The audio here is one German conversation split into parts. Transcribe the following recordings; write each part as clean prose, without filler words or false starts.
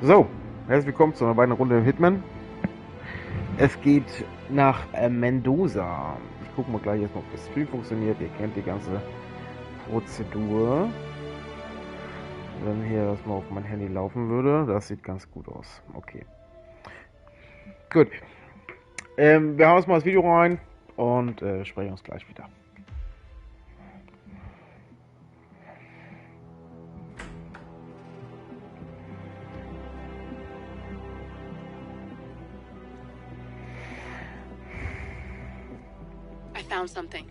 So, herzlich willkommen zu einer weiteren Runde Hitman. Es geht nach Mendoza. Ich gucke mal gleich erstmal, ob das Stream funktioniert. Ihr kennt die ganze Prozedur. Wenn hier das mal auf mein Handy laufen würde, das sieht ganz gut aus. Okay. Gut. Wir hauen uns mal das Video rein und sprechen uns gleich wieder. I found something.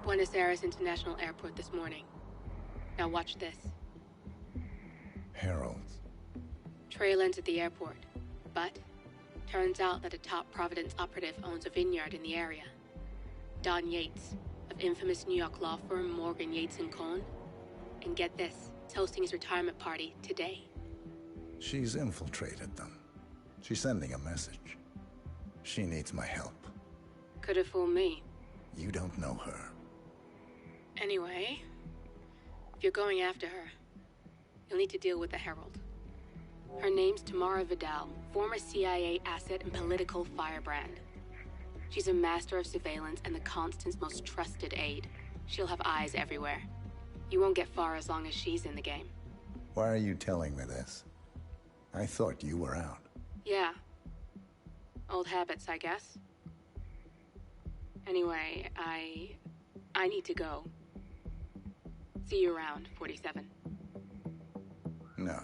Buenos Aires International Airport this morning. Now watch this. Heralds. Trail ends at the airport. But turns out that a top Providence operative owns a vineyard in the area. Don Yates, of infamous New York law firm Morgan Yates & Cohn. And get this, is hosting his retirement party today. She's infiltrated them. She's sending a message. She needs my help. Could have fooled me. You don't know her. Anyway, if you're going after her, you'll need to deal with the Herald. Her name's Tamara Vidal, former CIA asset and political firebrand. She's a master of surveillance and the Constant's most trusted aide. She'll have eyes everywhere. You won't get far as long as she's in the game. Why are you telling me this? I thought you were out. Yeah. Old habits, I guess. Anyway, I need to go. See you around, 47. No,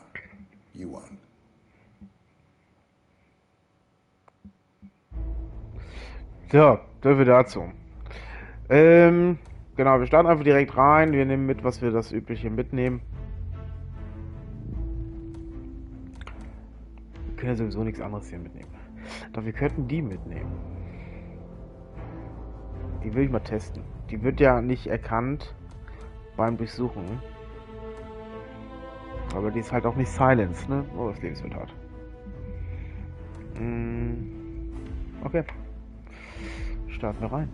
you won't. So, dürfen wir dazu. Genau, wir starten einfach direkt rein. Wir nehmen mit, was wir das Übliche mitnehmen. Wir können ja sowieso nichts anderes hier mitnehmen. Doch wir könnten die mitnehmen. Die will ich mal testen. Die wird ja nicht erkannt beim Durchsuchen. Aber die ist halt auch nicht Silence, ne? Oh, das Leben wird hart. Okay. Starten wir rein.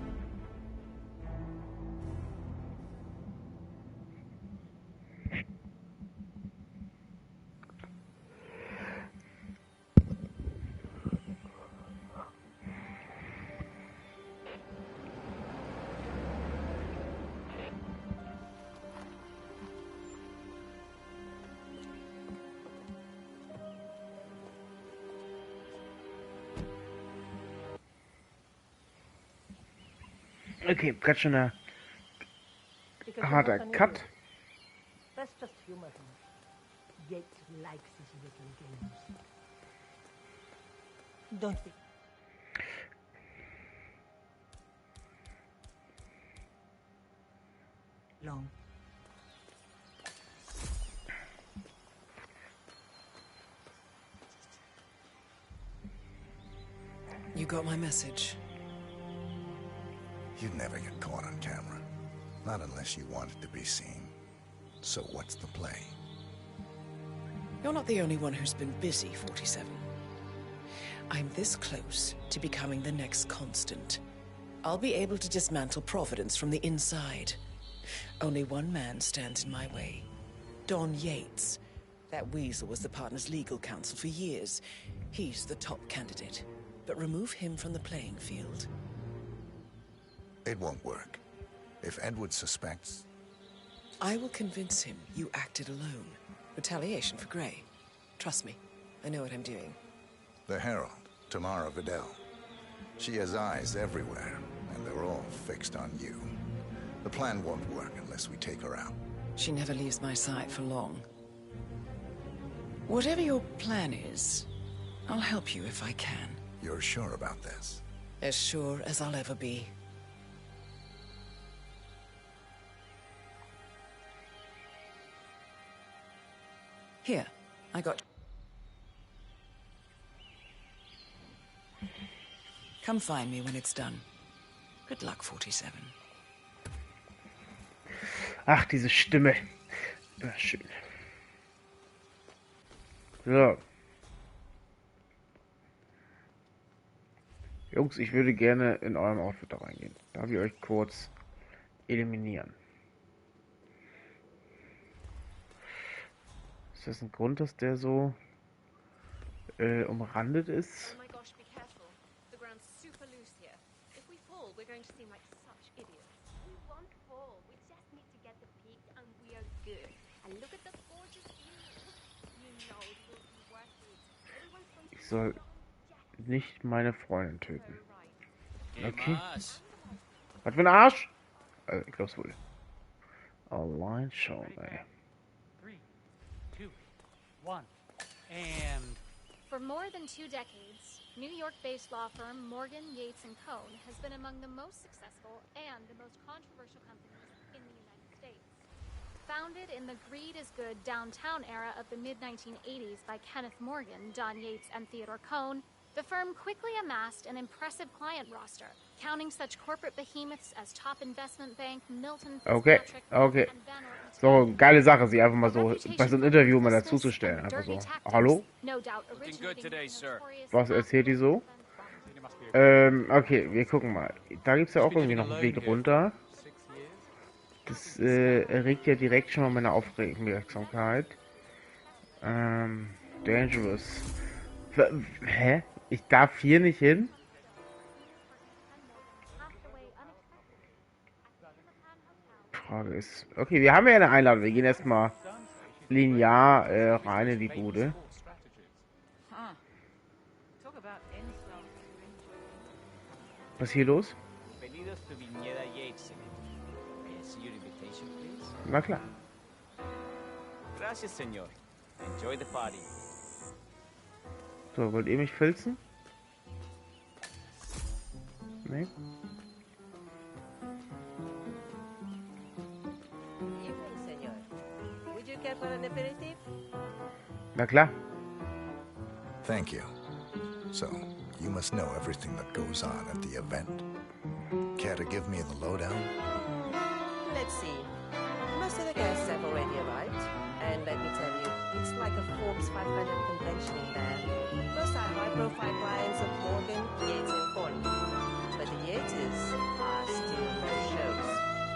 Okay, ganz schöner harter Cut. That's just humor him. Yates likes his little games. Don't we? Long. You got my message. You'd never get caught on camera. Not unless you wanted to be seen. So what's the play? You're not the only one who's been busy, 47. I'm this close to becoming the next Constant. I'll be able to dismantle Providence from the inside. Only one man stands in my way. Don Yates. That weasel was the partner's legal counsel for years. He's the top candidate. But remove him from the playing field. It won't work. If Edward suspects... I will convince him you acted alone. Retaliation for Grey. Trust me, I know what I'm doing. The Herald, Tamara Vidal. She has eyes everywhere, and they're all fixed on you. The plan won't work unless we take her out. She never leaves my side for long. Whatever your plan is, I'll help you if I can. You're sure about this? As sure as I'll ever be. Here, I got... Come find me when it's done. Good luck, 47. Ach, diese Stimme. Immer schön. So. Jungs, ich würde gerne in eurem Outfit da reingehen. Darf ich euch kurz eliminieren? Ist das ein Grund, dass der so umrandet ist? Oh my gosh, be careful. The ground's super loose here. If we fall, we're going to seem like such idiots. We won't fall. We just need to get the peak and we are good. And look at the gorgeous view. You know it will be worth it. Everyone's going to Ich soll nicht meine Freundin töten. Okay. Was für ein Arsch? Ich glaub's wohl. Allein schauen, ey. 3, 2, 1, and... For more than 2 decades, New York-based law firm Morgan, Yates & Cohn has been among the most successful and the most controversial companies in the United States. Founded in the greed is good downtown era of the mid-1980s by Kenneth Morgan, Don Yates, and Theodore Cohn, the firm quickly amassed an impressive client roster, counting such corporate behemoths as Top Investment Bank, Milton Fitzpatrick, Okay. and Van Orton. So, geile Sache, sie einfach mal so bei so einem Interview mal dazuzustellen. Einfach so. Hallo? Was erzählt die so? Okay, wir gucken mal. Da gibt es ja auch irgendwie noch einen Weg runter. Das erregt ja direkt schon mal meine Aufmerksamkeit. Dangerous. Hä? Ich darf hier nicht hin? Frage ist... Okay, wir haben ja eine Einladung. Wir gehen erstmal linear rein in die Bude. Was ist hier los? Na klar. Gracias, señor. Enjoy the party. So, wollt ihr mich filzen? Nee? Evening, senor. Would you care for an aperitif? Na klar. Thank you. So, you must know everything that goes on at the event. Care to give me the lowdown? Let's see. Most of the guests have already arrived. And let me tell you, it's like a Forbes 500 convention in there. Most are high-profile clients of Morgan, Yates, and Cohn. But the Yateses are still no shows.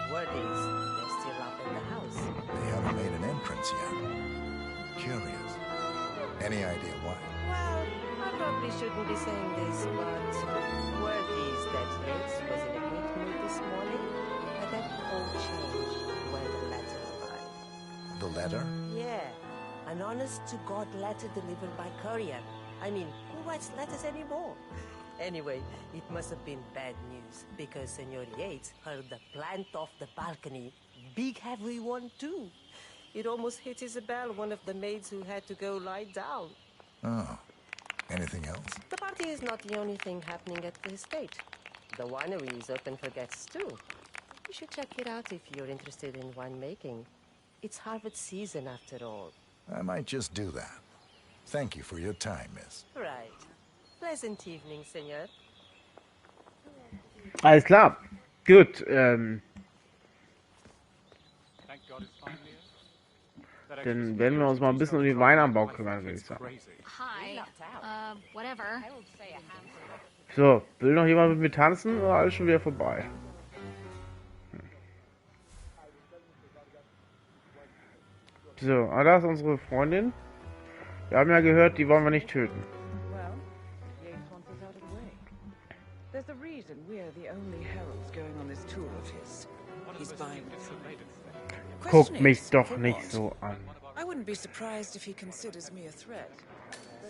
Word is, they're still up in the house. They haven't made an entrance yet. Curious. Any idea why? Well, I probably shouldn't be saying this, but word is that Yates was in a great mood this morning, but that all changed when the letter arrived. The letter? Yeah, an honest-to-God letter delivered by courier. I mean, who writes letters anymore? Anyway, it must have been bad news, because Senor Yates heard the plant off the balcony. Big heavy one, too. It almost hit Isabel, one of the maids who had to go lie down. Oh. Anything else? The party is not the only thing happening at the estate. The winery is open for guests, too. You should check it out if you're interested in winemaking. It's harvest season, after all. I might just do that. Thank you for your time, miss. Right. Pleasant evening, senor. Alles klar. Gut. Dann werden wir uns mal ein bisschen um den Weinanbau kümmern, würde ich sagen. Hi. Whatever. So, will noch jemand mit mir tanzen oder alles schon wieder vorbei? So, da ist unsere Freundin. Wir haben ja gehört, die wollen wir nicht töten. There's a reason we're the only heralds going on this tour of his. He's buying Guckt mich doch nicht so an. I wouldn't be surprised if he considers me a threat.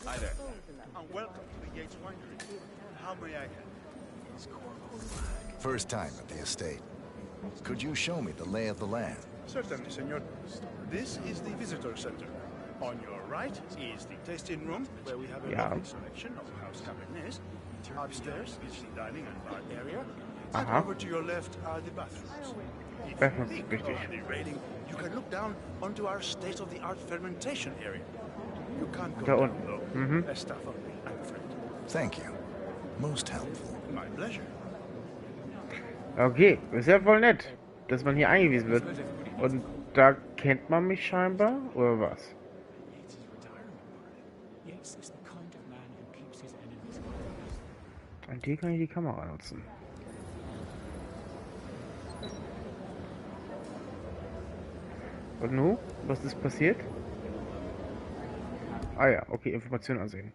Hi there, and welcome to the Yates Winery. How may I help? First time at the estate. Could you show me the lay of the land? Certainly, senor. This is the visitor center. On your right is the tasting room, where we have a lovely selection of house cabernets. Upstairs is the dining and bar area. And over to your left are the bathrooms. If you lean on the railing, you can look down onto our state-of-the-art fermentation area. You can't go down, though. Staff only, I'm afraid. Thank you. Most helpful. My pleasure. Okay, ist ja voll nett, dass man hier eingewiesen wird. Und da kennt man mich scheinbar, oder was? Und hier kann ich die Kamera nutzen. Und nun? Was ist passiert? Ah ja, okay, Informationen ansehen.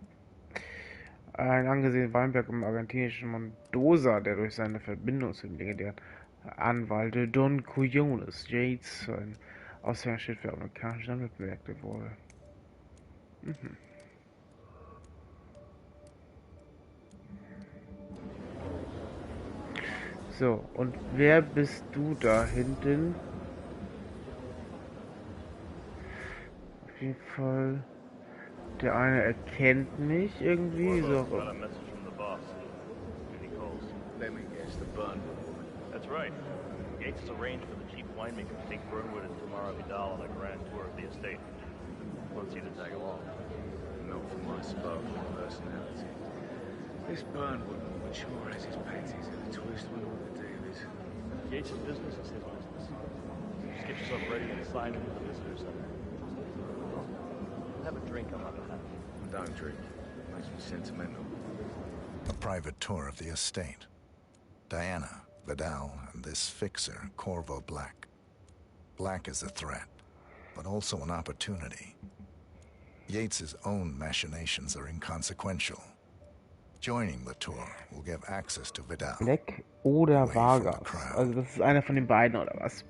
Ein angesehener Weinberg im argentinischen Mendoza, der durch seine Verbindung zu dem legendären Anwalt Don Corleones Yates ein Aushängeschild für amerikanische Sammelprojekte wurde. Mhm. So, und wer bist du da hinten? Auf jeden Fall. Der eine erkennt mich irgendwie. So. That's right. Gates has arranged for the chief winemaker to take Burnwood and Tamara Vidal on a grand tour of the estate. Wants you to tag along. Not for my sparkling personality. This Burnwood will mature as his panties and the twist with all the deal is. Gates' business is his business. Just get yourself ready and sign into the visitor center. Have a drink on my behalf. Don't drink. Makes me sentimental. A private tour of the estate. Diana, Vidal, and this fixer, Corvo Black. Black is a threat, but also an opportunity. Yates's own machinations are inconsequential. Joining the tour will give access to Vidal. Black oder Vargas. Also das ist einer von den beiden, oder was?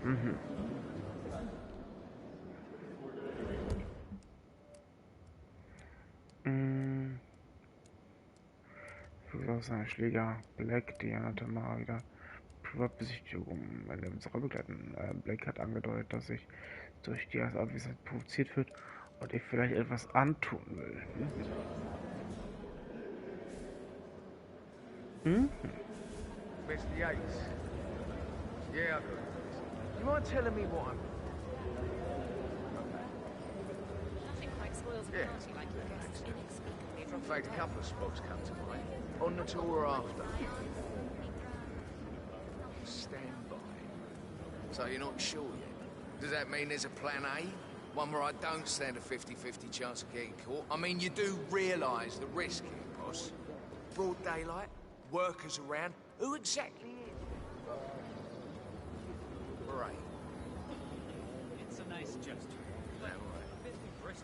Mhm. Aus seiner Schläger Black, Diana Tamara wieder Privatbesichtigung meine unsere begleiten. Black hat angedeutet, dass ich durch die Abwesenheit provoziert wird und ich vielleicht etwas antun will. Mhm. Mr. Yates. Yeah, I got it. You mind telling me what I'm... Nothing quite spoils a party like your guests inexplicably In fact, a couple of spots come to mind. On the tour or after. Stand by. So you're not sure yet? Does that mean there's a plan A? One where I don't stand a 50-50 chance of getting caught? I mean, you do realise the risk here, boss. Broad daylight, workers around. Who exactly is? Right. It's a nice gesture. Yeah, right.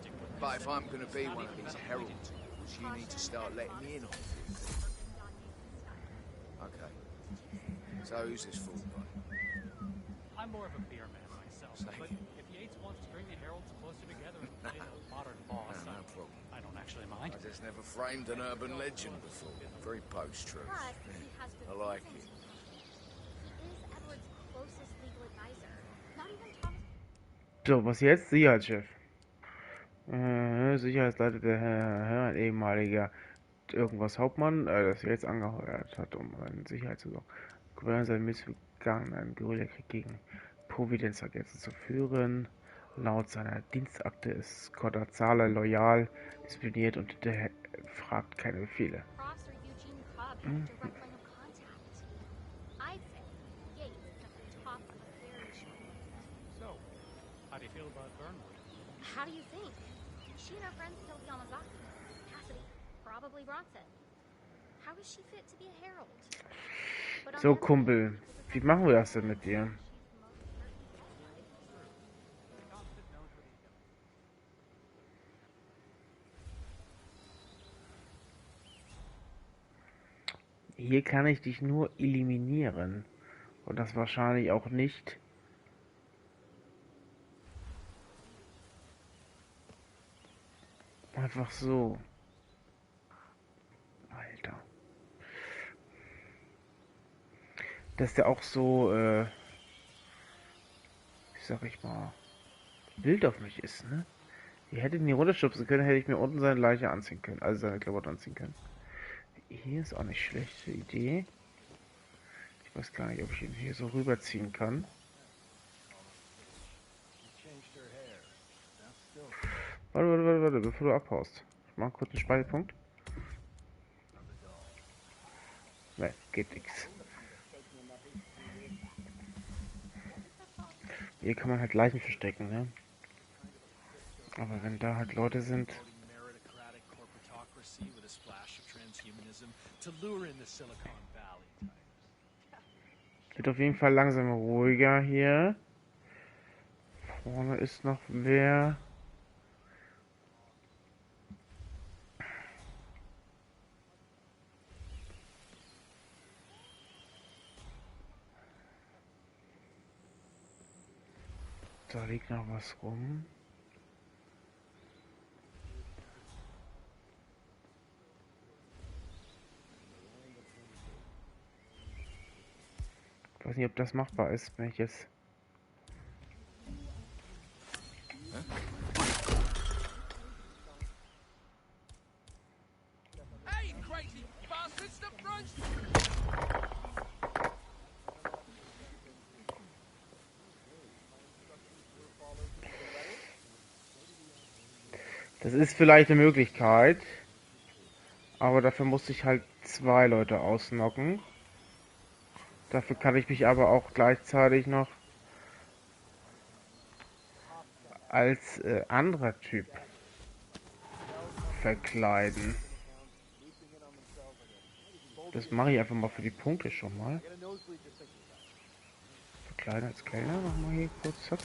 But if I'm going to be one of these heralds, you need to start letting me in on things. Okay. So who's this fool guy? I'm more of a beer man myself, but if Yates wants to bring the heralds closer together and play the modern boss, No problem. I don't actually mind. I just never framed an urban legend before. Very post-truth. I like it. He is Edward's closest legal advisor. Not even Thomas. So, was jetzt? Sicherheitschef. Sicherheitsleiter der Herr, ein ehemaliger irgendwas Hauptmann, das jetzt angeheuert hat, um seine Sicherheit zu sorgen. Gouverneur sei missgegangen, einen Guerillakrieg gegen Providenzagenten zu führen. Laut seiner Dienstakte ist Corazala loyal, diszipliniert und fragt keine Befehle. How do you feel about Burnwood? How do you think? She and her friends killed Yamazaki. Cassidy, probably Bronson. How is she fit to be a herald? So, Kumpel, wie machen wir das denn mit dir? Hier kann ich dich nur eliminieren. Und das wahrscheinlich auch nicht. Einfach so. Alter. Dass der auch so, wie sag ich mal, wild auf mich ist, ne? Ihr hättet ihn hier runterschubsen können, hätte ich mir unten seine Leiche anziehen können. Also seine Klamotten anziehen können. Hier ist auch nicht schlechte Idee. Ich weiß gar nicht, ob ich ihn hier so rüberziehen kann. Warte, bevor du abhaust. Ich mach kurz einen Speicherpunkt. Ne, geht nichts. Hier kann man halt Leichen verstecken, ne? Aber wenn da halt Leute sind... Wird auf jeden Fall langsam ruhiger hier. Vorne ist noch wer. Da liegt noch was rum. Ich weiß nicht, ob das machbar ist, wenn ich jetzt... Das ist vielleicht eine Möglichkeit, aber dafür muss ich halt 2 Leute ausnocken. Dafür kann ich mich aber auch gleichzeitig noch als anderer Typ verkleiden. Das mache ich einfach mal für die Punkte schon mal. Verkleiden als Kellner, nochmal hier kurz. Zack.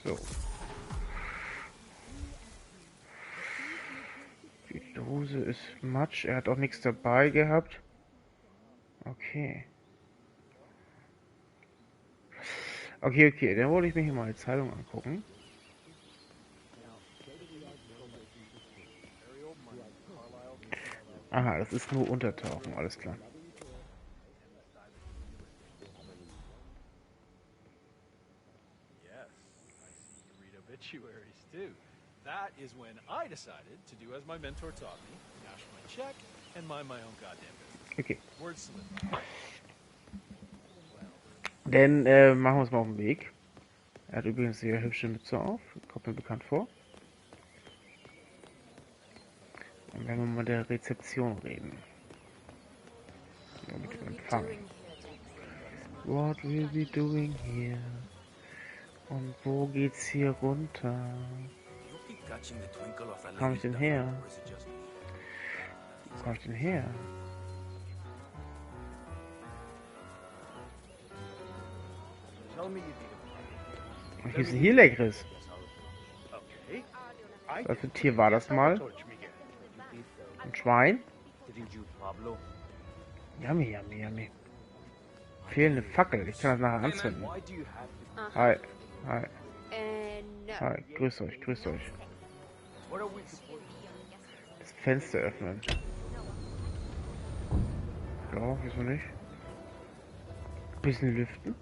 So. Die Dose ist Matsch. Er hat auch nichts dabei gehabt. Okay. Okay. Dann wollte ich mir hier mal die Zeitung angucken. Aha, das ist nur Untertauchen. Alles klar. Obituaries too. That is when I decided to do as my mentor taught me, cash my check and mind my own goddamn business. Okay. Words to live by. Dann machen wir uns mal auf den Weg. Er hat übrigens sehr hübsche Mütze auf. Kommt mir bekannt vor. Dann werden wir mal mit der Rezeption reden. Ja, mit dem Empfang. What will be doing here? Und wo geht's hier runter? Wo komm ich denn her? Wo komm ich denn her? Was gibt's denn hier Leckeres? Was für ein Tier war das mal? Ein Schwein? Yummy. Fehlende Fackel. Ich kann das nachher anzünden. Hi. Hi. Grüß euch. Das Fenster öffnen. Ja, wieso nicht? Bisschen lüften.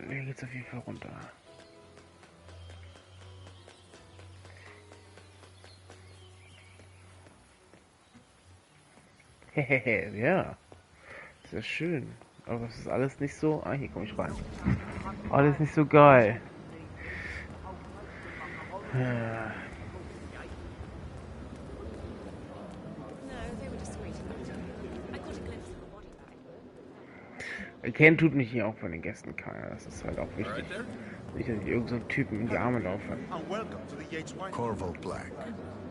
Hier geht's auf jeden Fall runter. Hehehe, ja. Sehr schön. Aber es ist alles nicht so... Ah, hier komme ich rein. Alles nicht so geil. Ja. Erkennen tut mich hier auch von den Gästen keiner. Das ist halt auch wichtig. Nicht, dass ich irgendeinen so Typen in die Arme laufe. Corvo Black.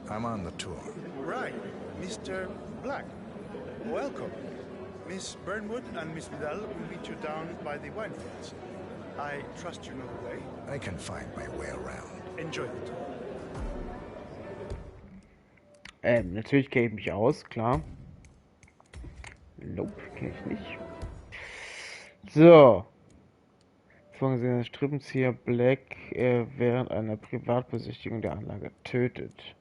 I'm on the tour. Right, Mr. Black. Welcome. Miss Burnwood and Miss Vidal will meet you down by the wine flats. I trust you know the way. I can find my way around. Enjoy the tour. Natürlich kenne ich mich aus, klar. Nope, kenne ich nicht. So. Vorgesehene Strippenzieher Black während einer Privatbesichtigung der Anlage tötet.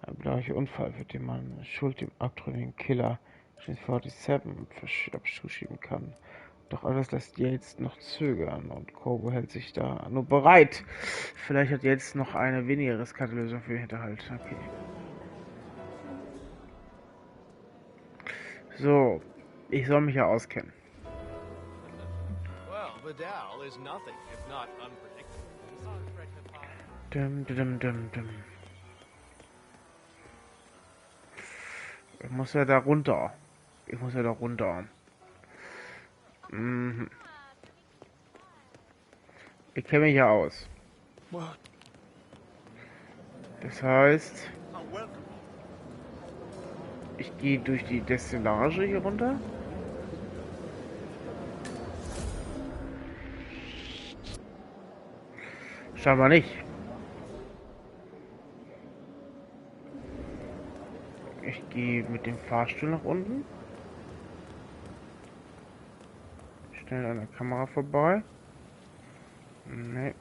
Ein blauer Unfall, für den man Schuld dem abtrünnigen Killer 47 abschieben kann. Doch alles lässt Yates noch zögern und Corvo hält sich da nur bereit. Vielleicht hat Yates noch eine weniger riskante Lösung für den Hinterhalt. Okay. So, ich soll mich ja auskennen. Well, Vidal is nothing if not unpredictable. Ich muss ja da runter. Ich kenne mich ja aus. Das heißt, ich gehe durch die Destillage hier runter. Scheinbar nicht. Ich gehe mit dem Fahrstuhl nach unten. Schnell an der Kamera vorbei. Nee.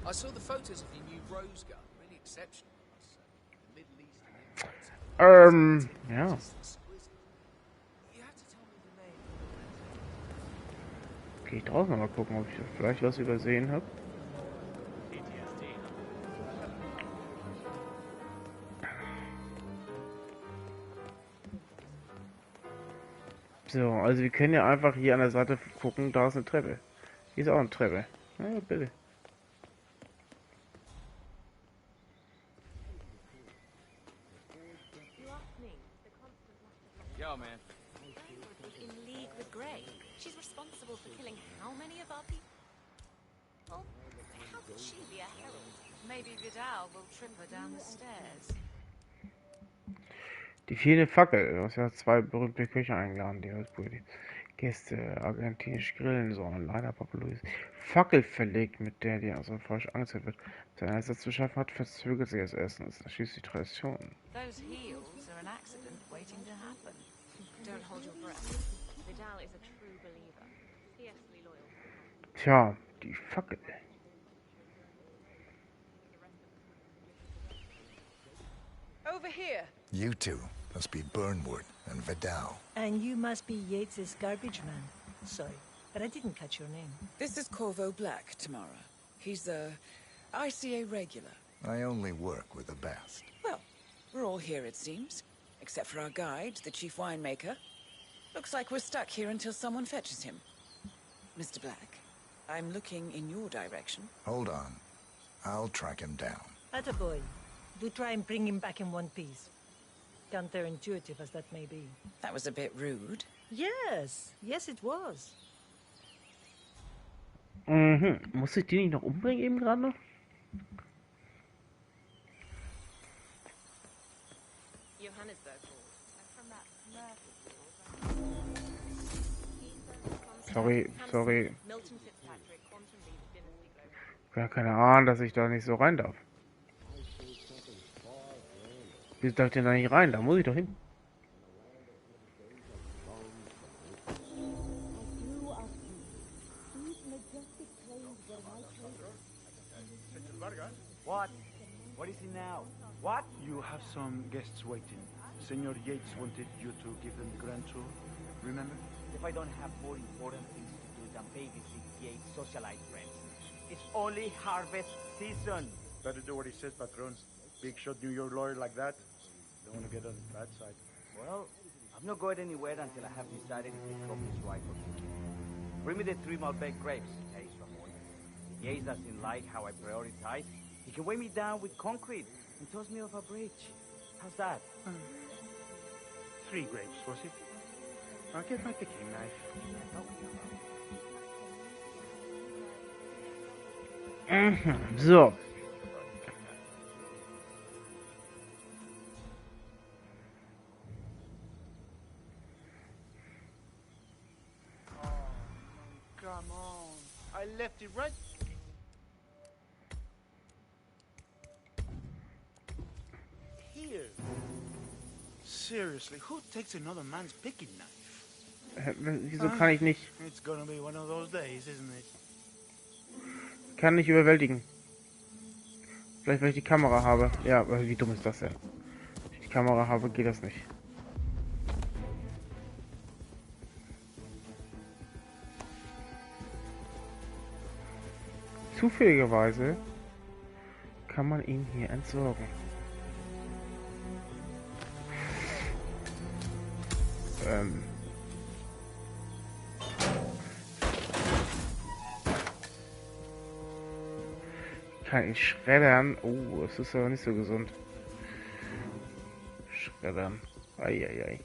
I saw the photos of your new rose gun. Really exceptional, I must say. The Middle Eastern influence. Ja. Just exquisite. You have to tell me the name. Gehe ich draußen mal gucken, ob ich vielleicht was übersehen habe. So, also wir können ja einfach hier an der Seite gucken, da ist eine Treppe. Hier ist auch eine Treppe. Ja, bitte. Yo, man. In league with Grey. She's responsible for killing how many of our people? Well, how could she be a herald? Maybe Vidal will trip her down the stairs. Die vierte Fackel. Du hast ja zwei berühmte Köche eingeladen, die als Gäste argentinisch grillen sollen. Leider populös. Fackel verlegt, mit der die also falsch angezündet wird. Sein Einsatz zu schaffen hat, verzögert sich das Essen. Das ist schließlich Tradition. Those heels are an accident waiting to happen. Don't hold your breath. Vidal is a true believer. Fiercely loyal. Tja, die Fackel. Over here. You two must be Burnwood and Vidal. And you must be Yates's garbage man. Sorry, but I didn't catch your name. This is Corvo Black, Tamara. He's a ICA regular. I only work with the best. Well, we're all here, it seems. Except for our guide, the chief winemaker. Looks like we're stuck here until someone fetches him. Mr. Black, I'm looking in your direction. Hold on. I'll track him down. Attaboy. Do try and bring him back in one piece. Counterintuitive as that may be. That was a bit rude. Yes. Yes, it was. Mhm. Muss ich die nicht noch umbringen eben gerade noch? Sorry. Ja, keine Ahnung, dass ich da nicht so rein darf. Wieso darf ich denn da nicht rein? Da muss ich doch hin. What? What is it now? What? You have some guests waiting. Senor Yates wanted you to give them the grand tour. Remember? If I don't have more important things to do than babysit Yates' socialite friends. It's only harvest season. Better do what he says, Patron. Big shot New York lawyer like that. Don't want to get on his bad side. Well, I'm not going anywhere until I have decided if the crop is right or not. Bring me the 3 Malbec grapes, Hayes Ramon. If Yates doesn't like how I prioritize, he can weigh me down with concrete and toss me off a bridge. How's that? 3 grapes, was it? I'll get my picking knife. So. Come on. I left it right. Here. Seriously, who takes another man's picking knife? Wieso kann ich nicht? It's gonna be one of those days, isn't it? Kann nicht überwältigen. Vielleicht weil ich die Kamera habe. Ja, aber wie dumm ist das denn? Wenn ich die Kamera habe, geht das nicht. Zufälligerweise kann man ihn hier entsorgen. Kann ich schreddern? Oh, das ist aber nicht so gesund. Schreddern. Eieiei.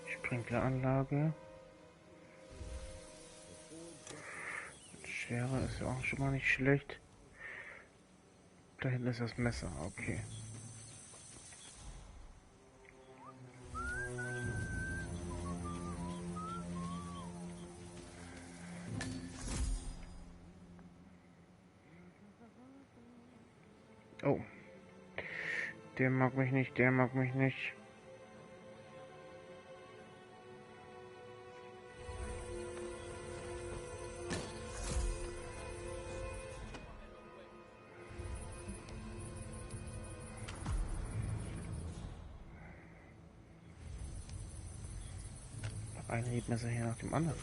Sprinkleranlage. Schwere ist ja auch schon mal nicht schlecht. Da hinten ist das Messer, okay. Oh. Der mag mich nicht, der mag mich nicht. Ein Redmesser hier nach dem anderen.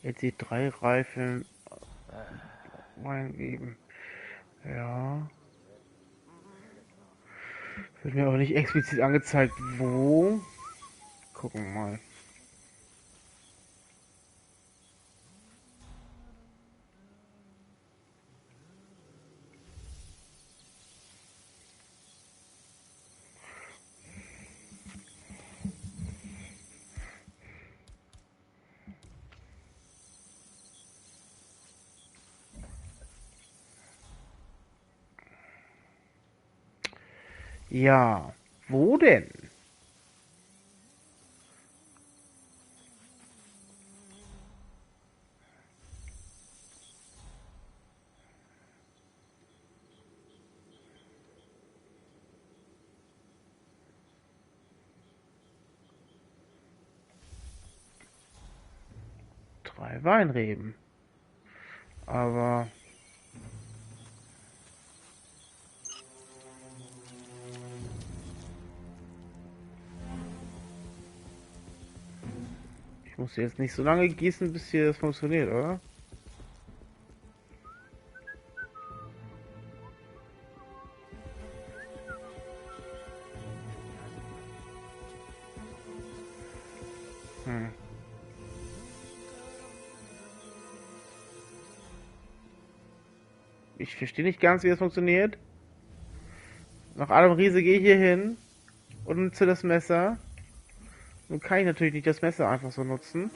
Jetzt die 3 Reifen eingeben. Ja. Wird mir aber nicht explizit angezeigt, wo. Gucken wir mal. Ja, wo denn? Drei Weinreben. Aber ich muss jetzt nicht so lange gießen, bis hier das funktioniert, oder? Ich verstehe nicht ganz, wie das funktioniert. Nach allem Riese gehe ich hier hin und nutze das Messer. Nun kann ich natürlich nicht das Messer einfach so nutzen.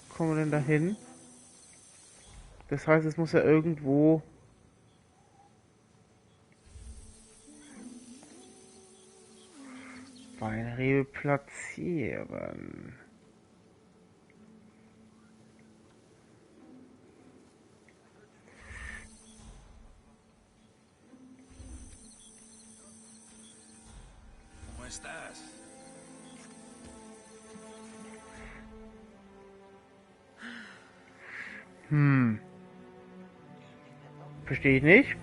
Wo kommen wir denn da hin? Das heißt, es muss ja irgendwo... Weinrebe platzieren. ¿Cómo estás? Verstehe ich nicht.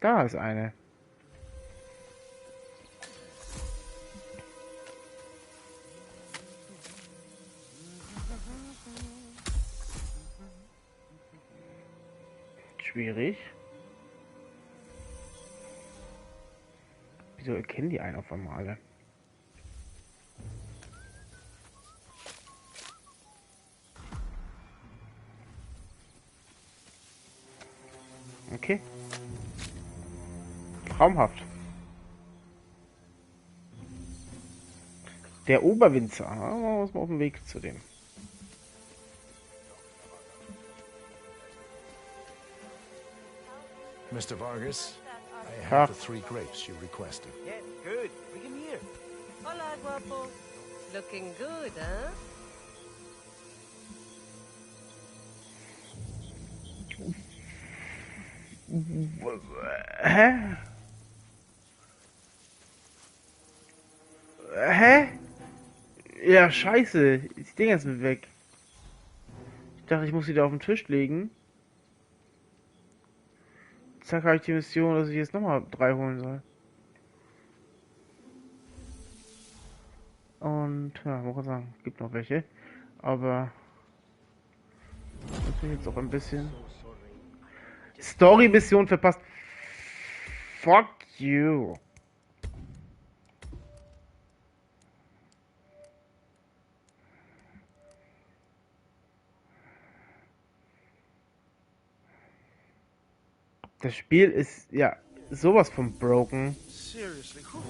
Da ist eine. Schwierig. Wieso erkennen die einen auf einmal alle? Okay. Traumhaft. Der Oberwinzer. Man muss mal auf dem Weg zu dem. Mr. Vargas, I have the 3 grapes you requested. Yeah, good. Bring him here. Hola, guapo. Looking good, huh? Hä? Hä? Ja, scheiße. Die Dinger sind weg. Ich dachte, ich muss sie da auf den Tisch legen. Zack, habe ich die Mission, dass ich jetzt nochmal 3 holen soll. Und, ja, muss ich sagen, gibt noch welche. Aber das ist jetzt auch ein bisschen Story-Mission verpasst. Fuck you. Das Spiel ist ja sowas von broken. Seriously, who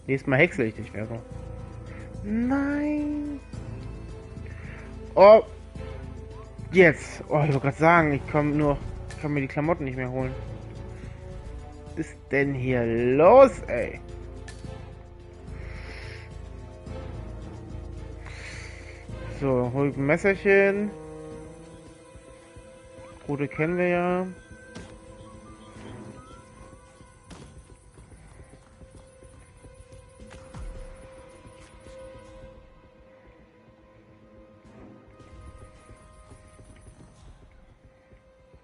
Nächstes Mal häcksel ich dich, wäre so. Nein. Oh. Jetzt. Oh, ich wollte gerade sagen, ich kann mir die Klamotten nicht mehr holen. Was ist denn hier los, ey? So, hol ich ein Messerchen. Rote kennen wir ja.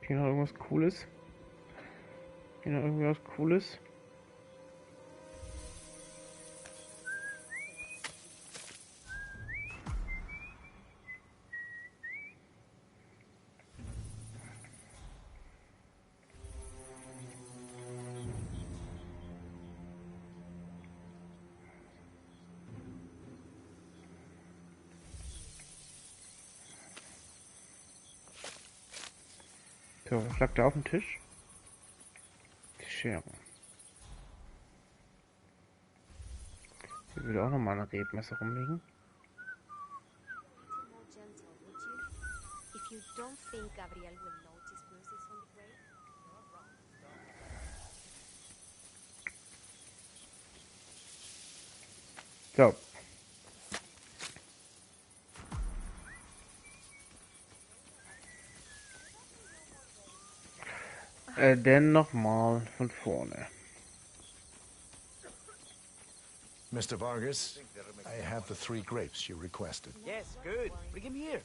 Hier noch irgendwas Cooles? Hier noch irgendwas Cooles? So, was lag da auf dem Tisch? Die Schere. Hier würde auch nochmal ein Rebmesser rumliegen. So. Denn nochmal von vorne. Mr. Vargas, I have the 3 grapes you requested. Yes, good. Bring him here.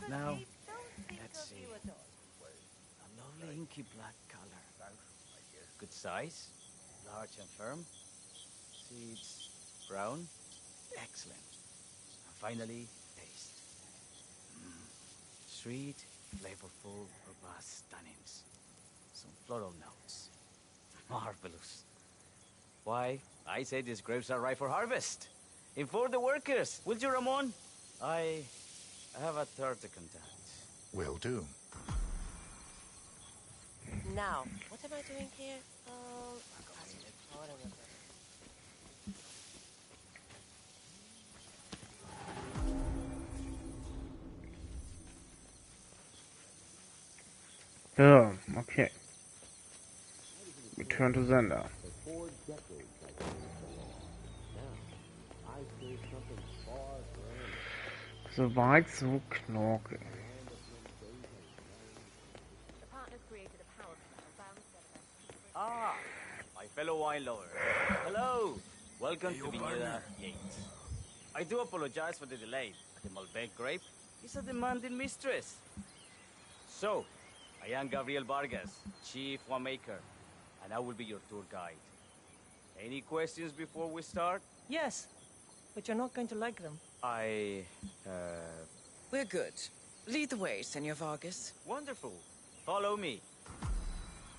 Now, let's see. A lovely inky black color. Good size, large and firm. Seeds brown. Excellent. And finally, taste. Sweet, flavorful, robust tannins. Some floral notes. Marvelous. Why, I say these grapes are ripe for harvest. Inform the workers, will you, Ramon? I have a third to contact. Will do. Now, what am I doing here? Oh, whatever. So, okay. Return to Sender. So weit, so knorke. Ah, my fellow wine lover. Hello. Welcome to Vineyard Yates. I do apologize for the delay. The Malbec grape is a demanding mistress. So, I am Gabriel Vargas, Chief Winemaker, and I will be your tour guide. Any questions before we start? Yes, but you're not going to like them. We're good. Lead the way, Senor Vargas. Wonderful. Follow me.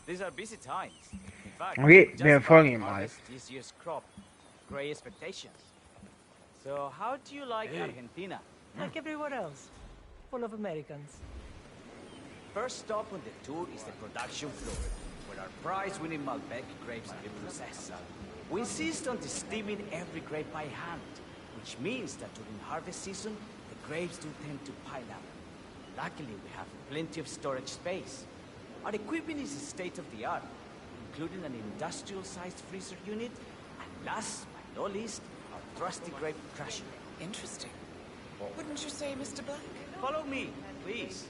These are busy times. In fact, Okay, just wir about folgen to ihm mal. harvest this year's crop. Great expectations. So, how do you like Argentina? Like everywhere else. Full of Americans. First stop on the tour is the production floor, where our prize-winning Malbec grapes are being processed. We insist on steaming every grape by hand, which means that during harvest season, the grapes do tend to pile up. Luckily, we have plenty of storage space. Our equipment is state-of-the-art, including an industrial-sized freezer unit, and last but not least, our trusty grape crusher. Interesting. Wouldn't you say, Mr. Black? Follow me, please.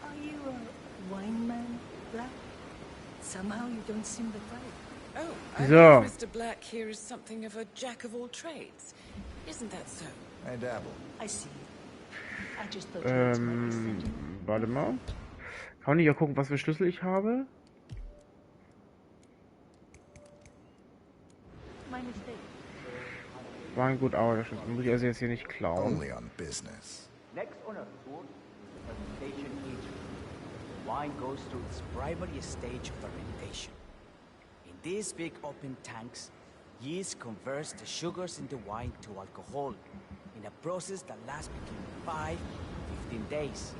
Are you a wine man, Black? Somehow you don't seem the type. Oh, I So. believe Mr. Black here is something of a jack of all trades. Isn't that so? I dabble. I see. I just thought you might be settled. Warte mal. Kann ich ja gucken, was für Schlüssel ich habe? My mistake. War ein gut, aber das muss ich also jetzt hier nicht klauen. Only on business. Next on our tour, fermentation agent. The wine goes through its primary stage of fermentation. In these big open tanks, yeast converts the sugars in the wine to alcohol in a process that lasts between 5 and 15 days.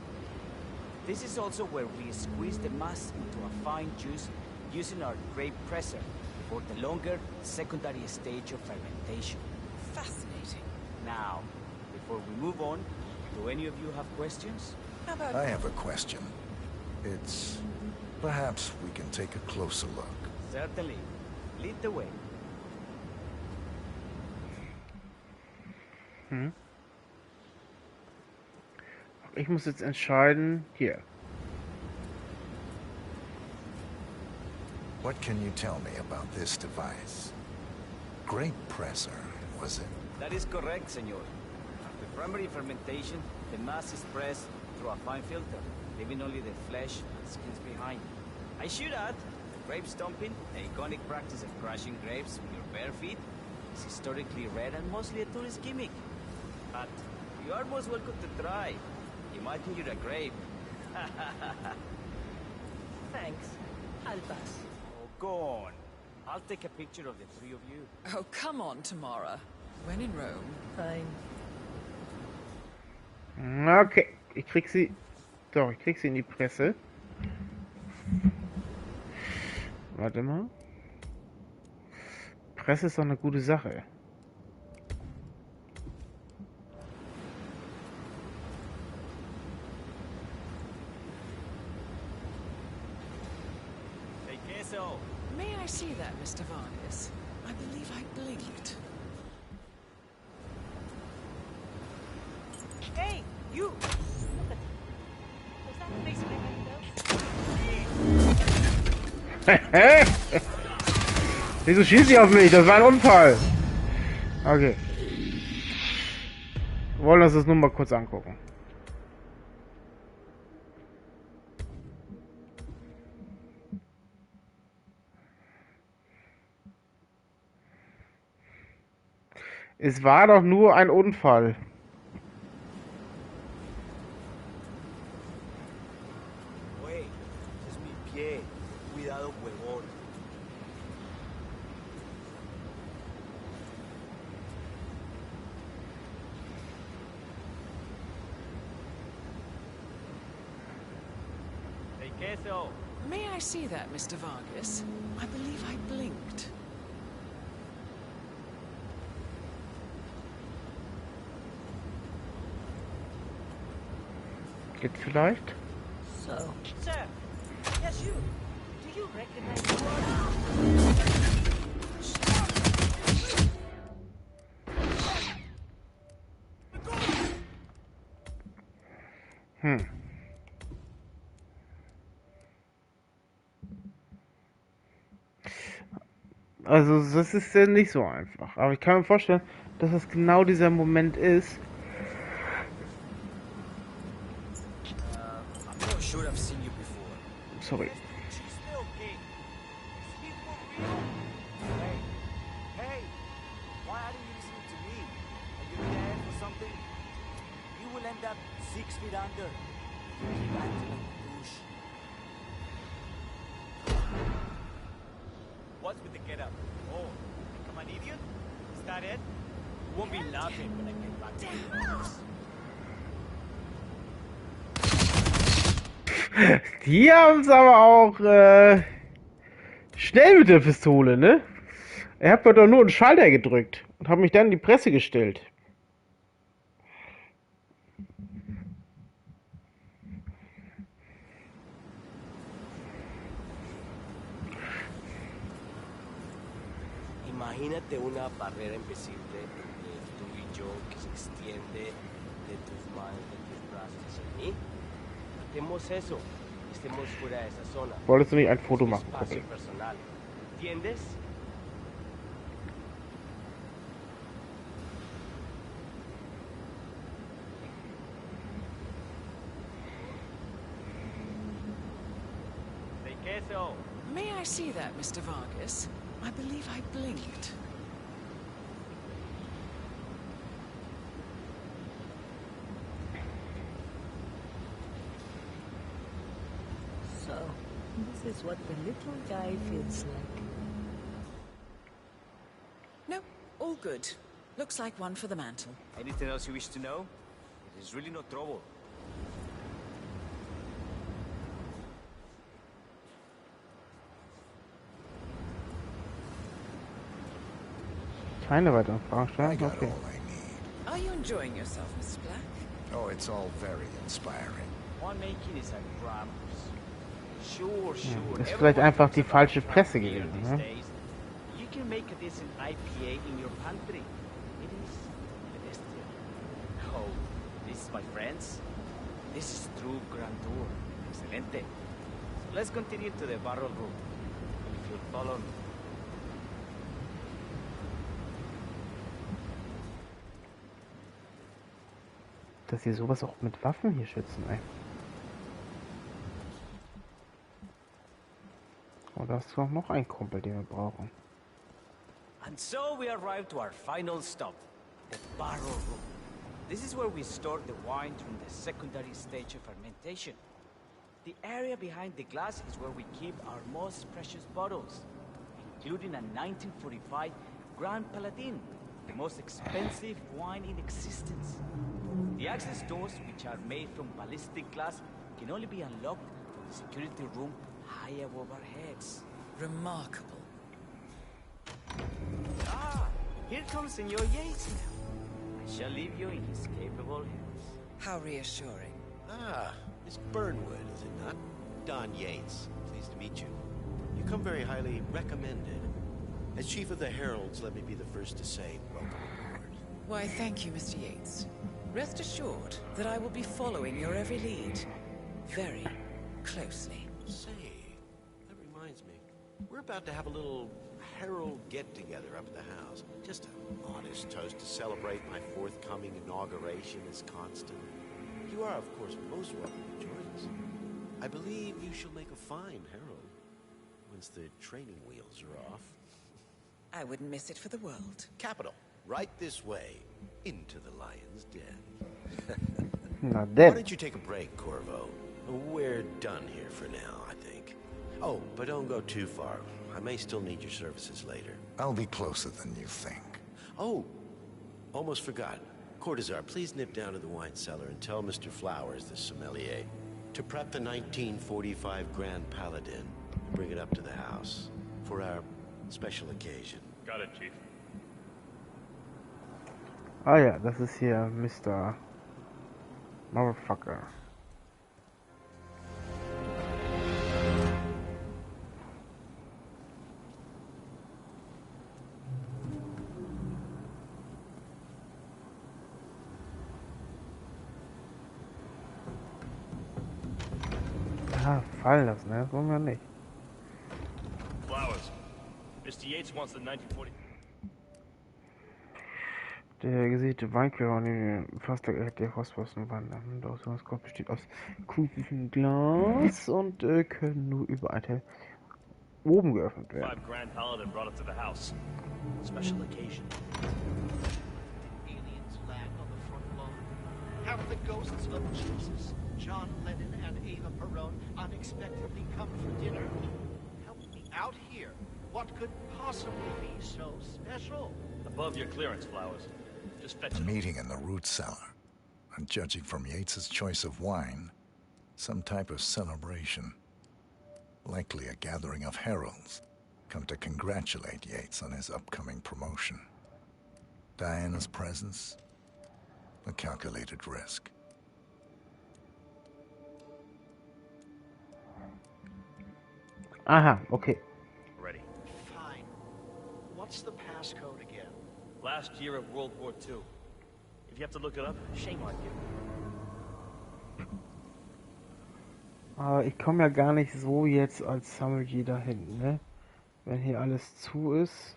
This is also where we squeeze the mass into a fine juice using our grape presser for the longer secondary stage of fermentation. Fascinating. Now, before we move on, do any of you have questions? How about I have a question. It's... perhaps we can take a closer look. Certainly. Lead the way. Ich muss jetzt entscheiden. Hier. What can you tell me about this device? Grape presser, was it? That is correct, senor. After primary fermentation, the mass is pressed through a fine filter, leaving only the flesh and skins behind. I should add, grape stomping, the iconic practice of crushing grapes with your bare feet, is historically rare and mostly a tourist gimmick. But you are most welcome to try. Imagine you're a grape. Thanks. I'll pass. Oh, go on. I'll take a picture of the three of you. Oh, come on, Tamara. When in Rome. Fine. Okay. Ich krieg sie. Doch, ich krieg sie in die Presse. Warte mal. Presse ist doch eine gute Sache. May I see that, Mr. Vargas? I believe I blinked. Hey, you! Look at was that the face of my window? Wieso schießt sie auf mich? Das war ein Unfall. Okay. Wir wollen uns das nur mal kurz angucken. Es war doch nur ein Unfall. Wey, es mi pie. Cuidado, huevón. Hey, queso. May I see that, Mr. Vargas? I believe I blinked. Jetzt vielleicht? So, sir. Yes, you. Do you recognize the word? Also das ist ja nicht so einfach. Aber ich kann mir vorstellen, dass es genau dieser Moment ist. I'm not sure I've seen you before. Sorry. Hey, why aren't you listening to me? Are you dead or something? You will end up 6 feet under. You keep acting like a douche. What's with the get up? Oh, like I'm an idiot? Is that it? You won't be laughing when I get back to the office. Die haben es aber auch schnell mit der Pistole, ne? Er hat mir doch nur einen Schalter gedrückt und hat mich dann in die Presse gestellt. Imagínate una barrera invisible entre tú y yo que se extiende de tus manos, de tus brazos hacia mí. Hacemos eso y estemos fuera de esa zona. Wolltest du nicht ein Foto machen? Espacio Okay. personal. ¿Entiendes? so. May I see that, Mr. Vargas? I believe I blinked. So, this is what the little guy feels like. No, all good. Looks like one for the mantle. Anything else you wish to know? It is really no trouble. Keine weiteren Fragen stellen? Okay. Are you enjoying yourself, Mrs. Black? Oh, it's all very inspiring. Winemaking is a grammars. Sure. Ist vielleicht einfach die falsche Presse gewesen, ne? You can make a decent IPA in your pantry. It is pedestrian. Oh, this, my friends, this is true grandeur. Excelente. So let's continue to the barrel room. If you'll follow me. Dass sie sowas auch mit Waffen hier schützen, ey. Oh, da ist doch noch ein Kumpel, den wir brauchen. And so we arrived to our final stop, the barrel room. This is where we store the wine during the secondary stage of fermentation. The area behind the glass is where we keep our most precious bottles, including a 1945 Grand Paladin, the most expensive wine in existence. The access doors, which are made from ballistic glass, can only be unlocked from the security room high above our heads. Remarkable. Ah, here comes Senor Yates now. I shall leave you in his capable hands. How reassuring. Ah, Miss Burnwood, is it not? Don Yates, pleased to meet you. You come very highly recommended. As Chief of the Heralds, let me be the first to say welcome aboard. Why, thank you, Mr. Yates. Rest assured that I will be following your every lead. Very closely. Say, that reminds me. We're about to have a little Herald get-together up at the house. Just a modest toast to celebrate my forthcoming inauguration as Constant. You are, of course, most welcome to join us. I believe you shall make a fine Herald once the training wheels are off. I wouldn't miss it for the world. Capital. Right this way, into the lion's den. Na Why denn. don't you take a break, Corvo? We're done here for now, I think. Oh, but don't go too far. I may still need your services later. I'll be closer than you think. Oh, almost forgot. Cortazar, please nip down to the wine cellar and tell Mr. Flowers, the sommelier, to prep the 1945 Grand Paladin and bring it up to the house for our special occasion. Got it, Chief. Ah ja, das ist hier Mr. Motherfucker. Ah, fallen lassen, ne? Das wollen wir nicht. Flowers. Mr. Yates wants the 1940... Der gesicherte Weinkörper fast der Phosphorus wandern. Das Kopf besteht aus kufigem Glas und können nur über ein Teil oben geöffnet werden. Grand Paladin brought it to the house. Special occasion. Aliens land on the front lawn. Have the ghosts of Jesus, John Lennon and Eva Perón unexpectedly come for dinner? Help me out here. What could possibly be so special? Above your clearance, Flowers. Just fetch A it. meeting in the root cellar. And judging from Yates's choice of wine, some type of celebration. Likely a gathering of heralds, come to congratulate Yates on his upcoming promotion. Diana's presence, a calculated risk. Aha, okay. Ready. Fine. What's the passcode again? Last year of World War II. If you have to look it up, shame on you. Aber ich komme ja gar nicht so jetzt als Sommelier dahin, ne? Wenn hier alles zu ist.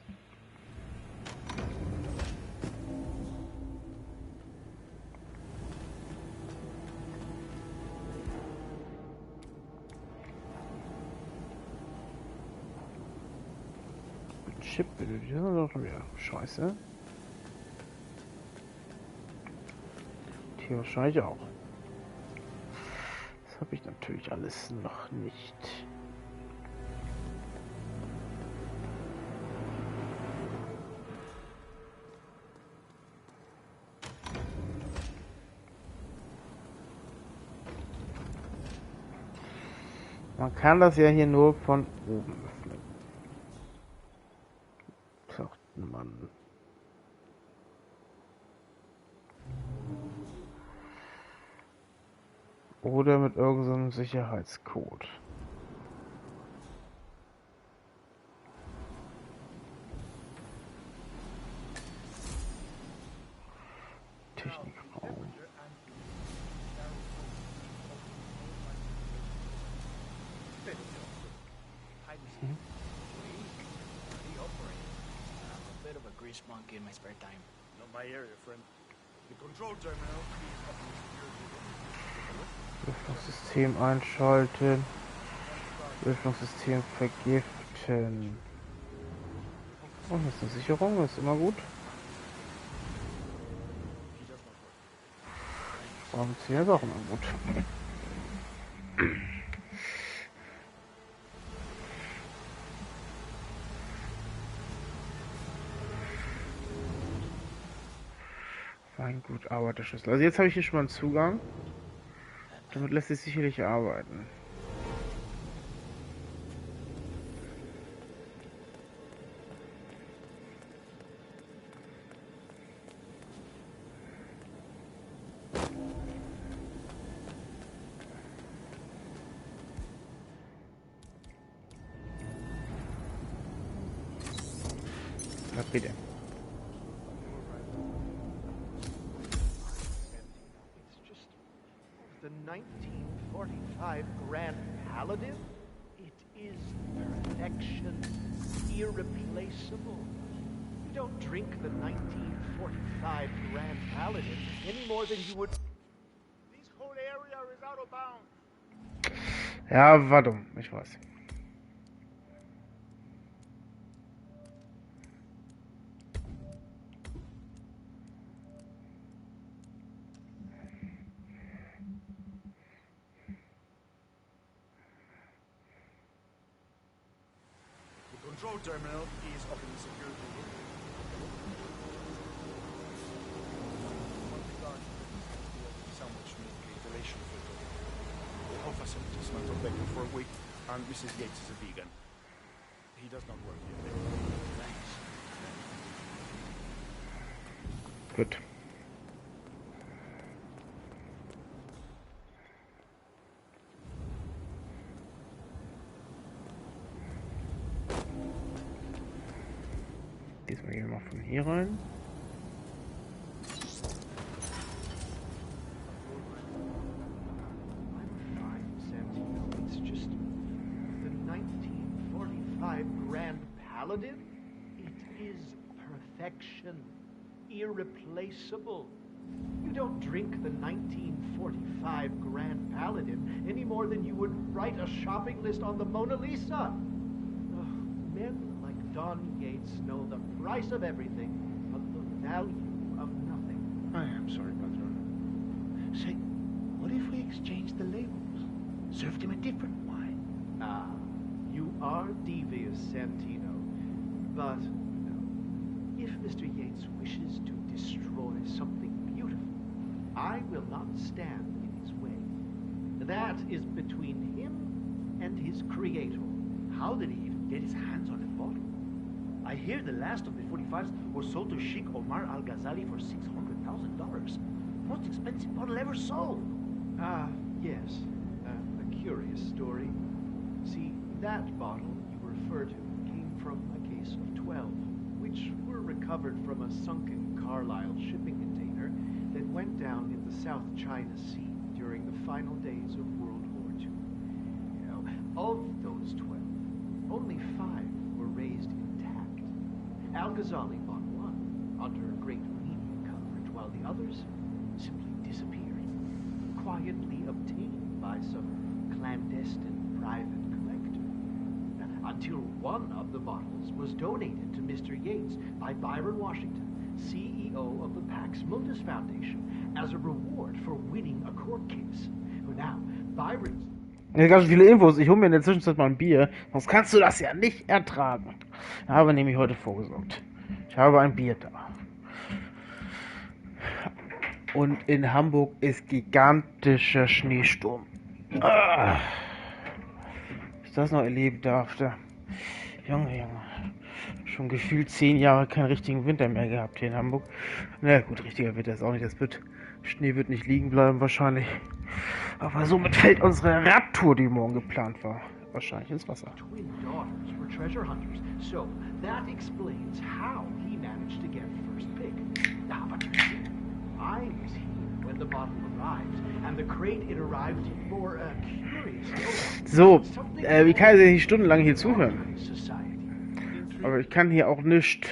Chip benötigt. Das ist doch schon wieder scheiße. Hier wahrscheinlich auch. Das habe ich natürlich alles noch nicht. Man kann das ja hier nur von oben öffnen. Sagt man. Oder mit irgendeinem Sicherheitscode. Technikraum. Grease monkey in my spare time. Not my area, friend. The control terminal is up in the security room. Lüftungssystem einschalten. Lüftungssystem vergiften. Oh, hier ist eine Sicherung, das ist immer gut. Warum ziehen ist auch immer gut. Ein gut Arbeiterschlüssel. Also jetzt habe ich hier schon mal einen Zugang. Damit lässt sich sicherlich arbeiten. Ja, bitte. The 1945 Grand Paladin? It is perfection, irreplaceable. You don't drink the 1945 Grand Paladin any more than you would... This whole area is out of bounds. Ja, war dumm, ich weiß. Control terminal is up in the security room. Sandwich make a ventilation filter. The whole facility smells of bacon for a week, and Mrs. Yates is a vegan. He does not work here. Thanks. Gut. Diesmal gehen wir mal von hier rein. It's just the 1945 Grand Paladin. It is perfection, irreplaceable. You don't drink the 1945 Grand Paladin any more than you would write a shopping list on the Mona Lisa. Men like Don Yates know the price of everything, but the value of nothing. I am sorry, Patron. Say, what if we exchange the labels? Served him a different wine. Ah, you are devious, Santino. But, no, if Mr. Yates wishes to destroy something beautiful, I will not stand in his way. That is between him and his creator. How did he even get his hands on the bottle? I hear the last of the 45s was sold to Sheikh Omar Al-Ghazali for $600,000. Most expensive bottle ever sold. Ah, yes. A curious story. See, that bottle you refer to came from a case of 12, which were recovered from a sunken Carlisle shipping container that went down in the South China Sea during the final days of World War II. You know, of those 12, only 5 were raised intact. Al-Ghazali bought one under great media coverage, while the others simply disappeared, quietly obtained by some clandestine private collector. Now, until one of the bottles was donated to Mr. Yates by Byron Washington, CEO of the Pax Mundus Foundation, as a reward for winning a court case. Now, Byron's... Ja, ganz viele Infos. Ich hole mir in der Zwischenzeit mal ein Bier, sonst kannst du das ja nicht ertragen. Ich habe nämlich heute vorgesorgt. Ich habe ein Bier da. Und in Hamburg ist gigantischer Schneesturm. Ich das noch erleben darfte. Junge. Schon gefühlt 10 Jahre keinen richtigen Winter mehr gehabt hier in Hamburg. Na gut, richtiger Winter ist auch nicht. Schnee wird nicht liegen bleiben wahrscheinlich. Aber somit fällt unsere Radtour, die morgen geplant war, wahrscheinlich ins Wasser. Twin daughters were treasure hunters, so that explains how he managed to get first pick. Now, but you see, I was here when the bottle arrived, and the crate it arrived in for a curious... So, wie kann ich nicht stundenlang hier zuhören? Aber ich kann hier auch nichts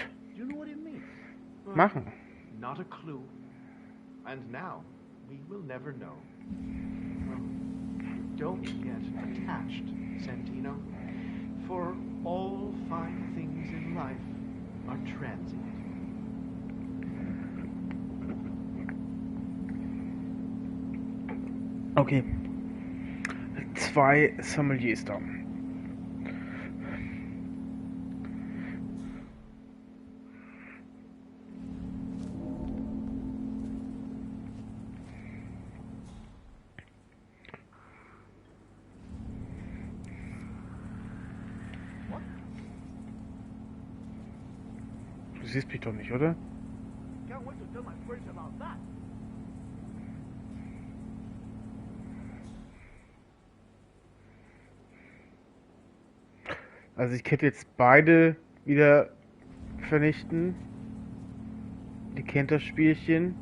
machen. Not a clue. And now we will never know. Don't get attached, Santino, for all fine things in life are transient. Okay. 2 Sommeliers da. Du siehst mich doch nicht, oder? Also ich könnte jetzt beide wieder vernichten. Ihr kennt das Spielchen.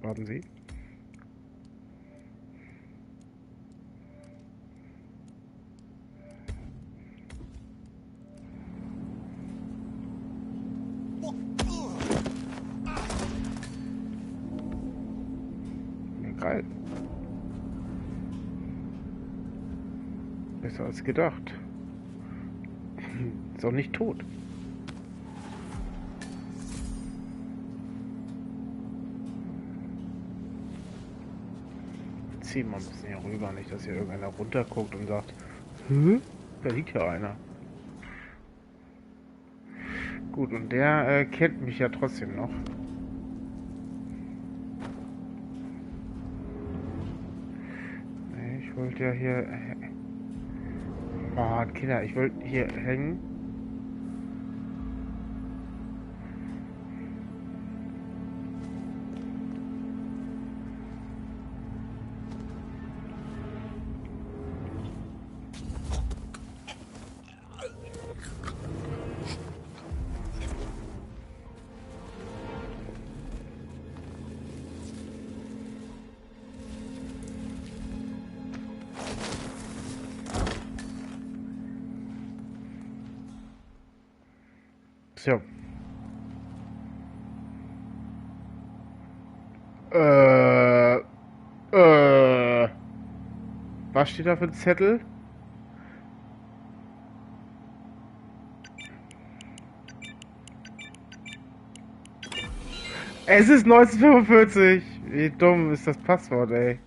Warten Sie. Ja, geil. Besser als gedacht. Ist auch nicht tot. Ziehen wir ein bisschen hier rüber, nicht, dass hier irgendeiner runterguckt und sagt, da liegt ja einer. Gut, und der kennt mich ja trotzdem noch. Nee, ich wollte ja hier... Mann, Kinder, ich wollte hier hängen. So. Was steht da für ein Zettel? Es ist 1945. Wie dumm ist das Passwort, ey.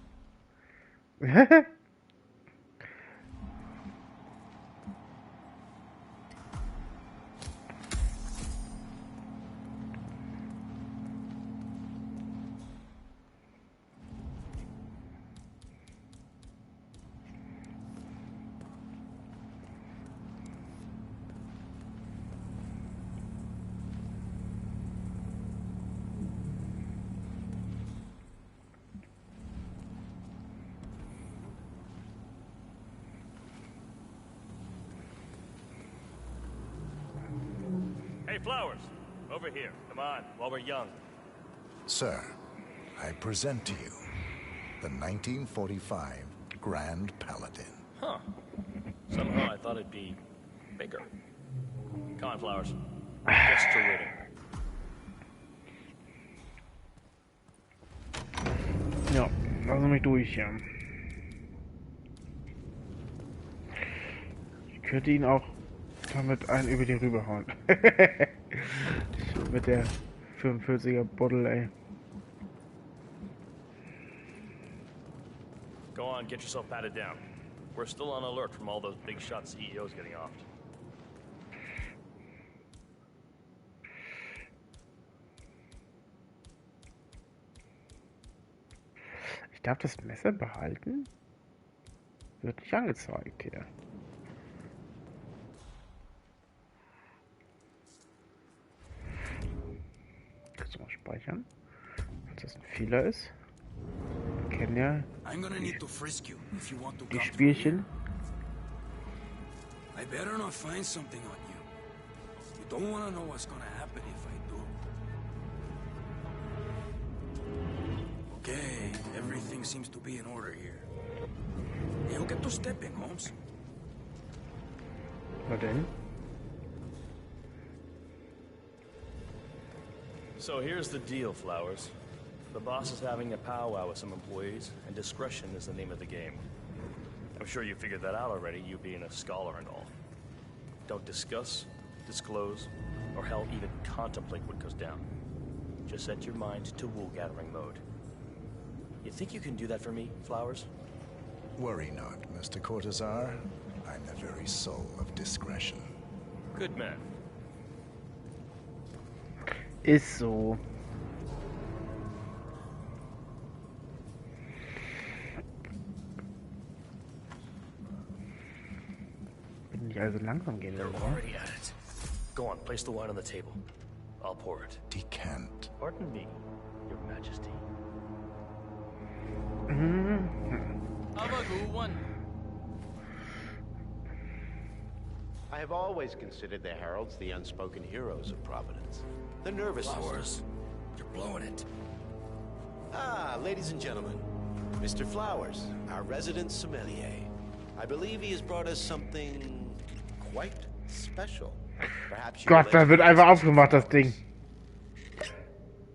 Hey, Flowers, over here. Come on, while we're young. Sir, I present to you the 1945 Grand Paladin. Huh. Somehow I thought it'd be bigger. Come on, Flowers. Just to waiting. Ja, lassen mich durch, ja. Ich könnte ihn auch damit einen über die Rübe hauen. Mit der 45er Bottle, ey. Go on, get yourself patted down. We're still on alert from all those big shot CEOs getting offed. Ich darf das Messer behalten? Wird nicht angezeigt hier. Kannst du mal speichern? Falls das ein Fehler ist. Wir kennen ja die Spielchen. I better not find something on you. You don't want to know what's gonna happen if I do. Okay, everything seems to be in order here. You'll get to stepping, Holmes. Na denn? So here's the deal, Flowers. The boss is having a powwow with some employees, and discretion is the name of the game. I'm sure you figured that out already, you being a scholar and all. Don't discuss, disclose, or hell even contemplate what goes down. Just set your mind to wool-gathering mode. You think you can do that for me, Flowers? Worry not, Mr. Cortazar. I'm the very soul of discretion. Good man. Ist so. Bin ich also langsam gehen They're lassen, already at it. Go on, place the wine on the table. I'll pour it. Decant. Pardon me, Your Majesty. Have a good one. I have always considered the heralds the unspoken heroes of Providence. The nervous Flowers, you're blowing it. Ah, ladies and gentlemen, Mr. Flowers, our resident sommelier. I believe he has brought us something quite special. Perhaps Gott, da wird einfach aufgemacht, das Ding.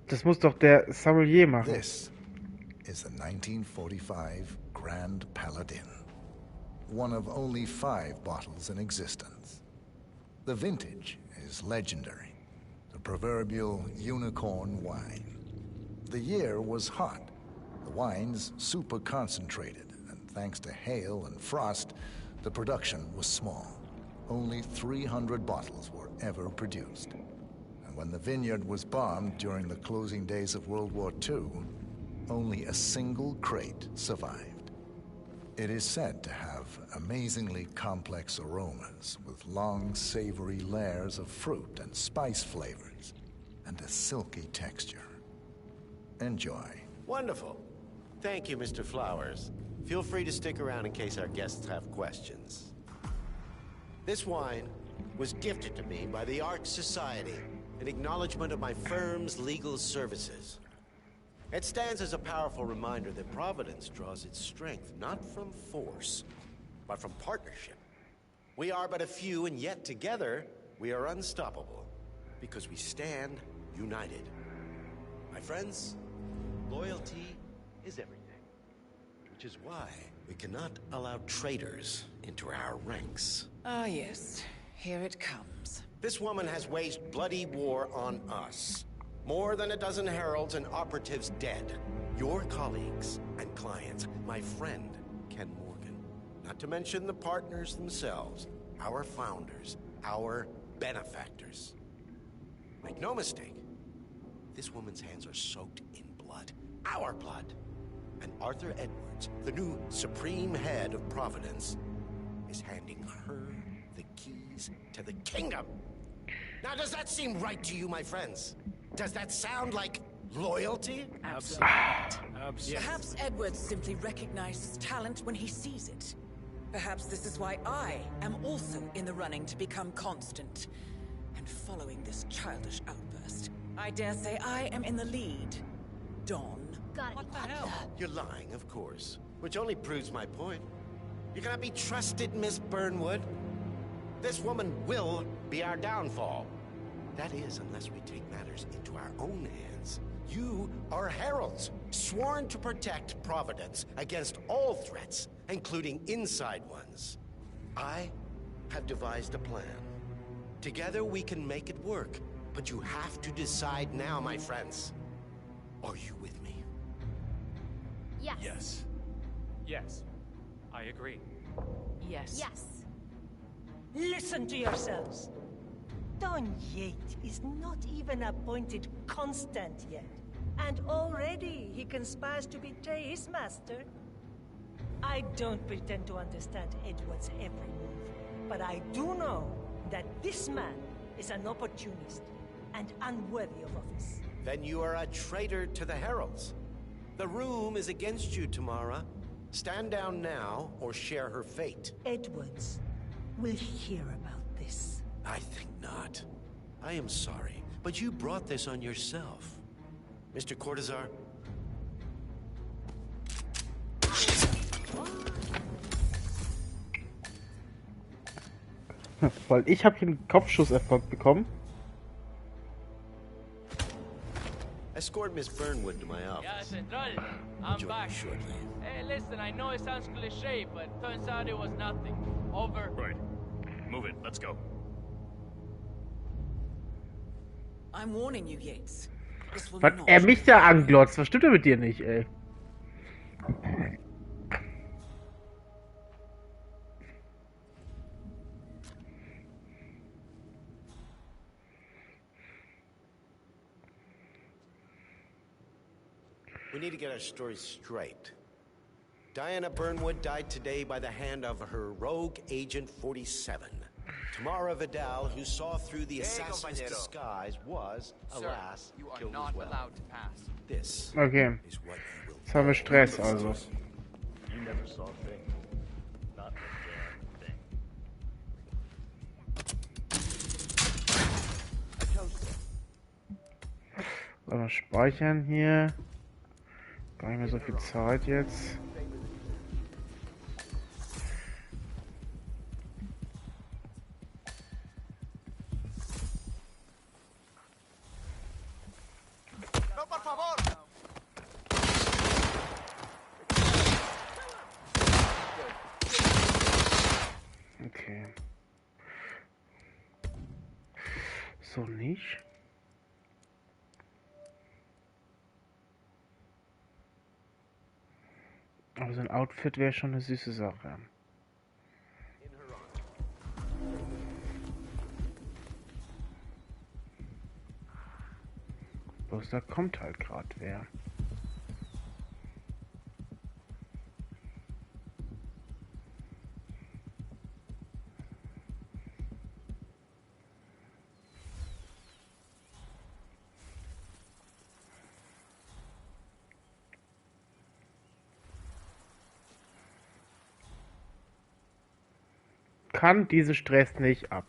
Das muss doch der Sommelier machen. This is the 1945 Grand Paladin. One of only 5 bottles in existence. The vintage is legendary. The proverbial unicorn wine. The year was hot. The wine's super concentrated, and thanks to hail and frost, the production was small. Only 300 bottles were ever produced. And when the vineyard was bombed during the closing days of World War II, only a single crate survived. It is said to have amazingly complex aromas with long, savory layers of fruit and spice flavors, and a silky texture. Enjoy. Wonderful. Thank you, Mr. Flowers. Feel free to stick around in case our guests have questions. This wine was gifted to me by the Arch Society in acknowledgement of my firm's legal services. It stands as a powerful reminder that Providence draws its strength not from force, but from partnership. We are but a few, and yet together we are unstoppable because we stand united. My friends, loyalty is everything, which is why we cannot allow traitors into our ranks. Ah, yes. Here it comes. This woman has waged bloody war on us. More than a dozen heralds and operatives dead. Your colleagues and clients, my friend, Ken Morgan. Not to mention the partners themselves, our founders, our benefactors. Make no mistake, this woman's hands are soaked in blood. Our blood. And Arthur Edwards, the new supreme head of Providence, is handing her the keys to the kingdom. Now, does that seem right to you, my friends? Does that sound like loyalty? Absolutely. Perhaps Edwards simply recognizes talent when he sees it. Perhaps this is why I am also in the running to become constant. And following this childish outburst, I dare say I am in the lead. Don. What the hell? You're lying, of course. Which only proves my point. You cannot be trusted, Miss Burnwood. This woman will be our downfall. That is, unless we take matters into our own hands. You are heralds, sworn to protect Providence against all threats, including inside ones. I have devised a plan. Together we can make it work. But you have to decide now, my friends. Are you with me? Yes. Yes. Yes. I agree. Yes. Yes. Listen to yourselves. Don Yates is not even appointed constant yet. And already he conspires to betray his master. I don't pretend to understand Edward's every move, but I do know that this man is an opportunist and unworthy of office. Then you are a traitor to the heralds. The room is against you, Tamara. Stand down now or share her fate. Edwards will hear about this. I think not. I am sorry, but you brought this on yourself. Mr. Cortazar? Weil ich habe hier einen Kopfschusserfolg bekommen. Escort Miss Burnwood to my office. Yeah, Central. I'm Join back. me shortly. Hey, listen, I know it sounds cliche, but turns out it was nothing. Over. Right. Move it. Let's go. I'm warning you, Yates. This will Was not er mich da anglotzt, was stimmt denn mit dir nicht, ey? We need to get our stories straight. Diana Burnwood died today by the hand of her rogue Agent 47. Tamara Vidal, who saw through the assassin's disguise, was, alas, you are killed not as well. allowed to pass. This Okay. is what you will Jetzt haben wir Stress, also. You never saw a thing. Not a damn thing. Mal speichern hier. Gar nicht mehr so viel Zeit jetzt. No, por favor. Okay. So nicht. Aber so ein Outfit wäre schon eine süße Sache. Bloß da kommt halt gerade wer. Kann diese Stress nicht ab.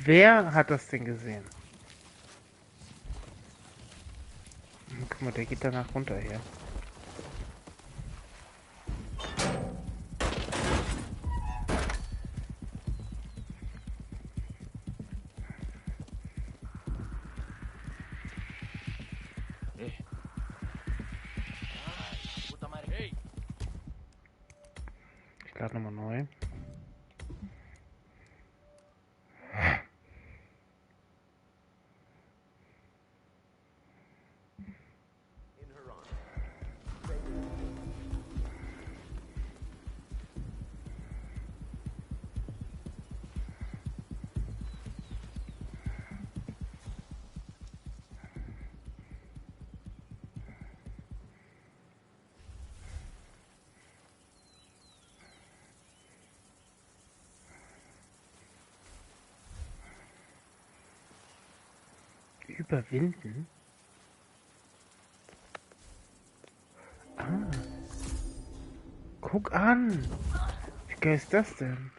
Wer hat das denn gesehen? Guck mal, der geht danach runter hier. Ich lade nochmal neu. Überwinden? Ah. Guck an! Wie geil ist das denn?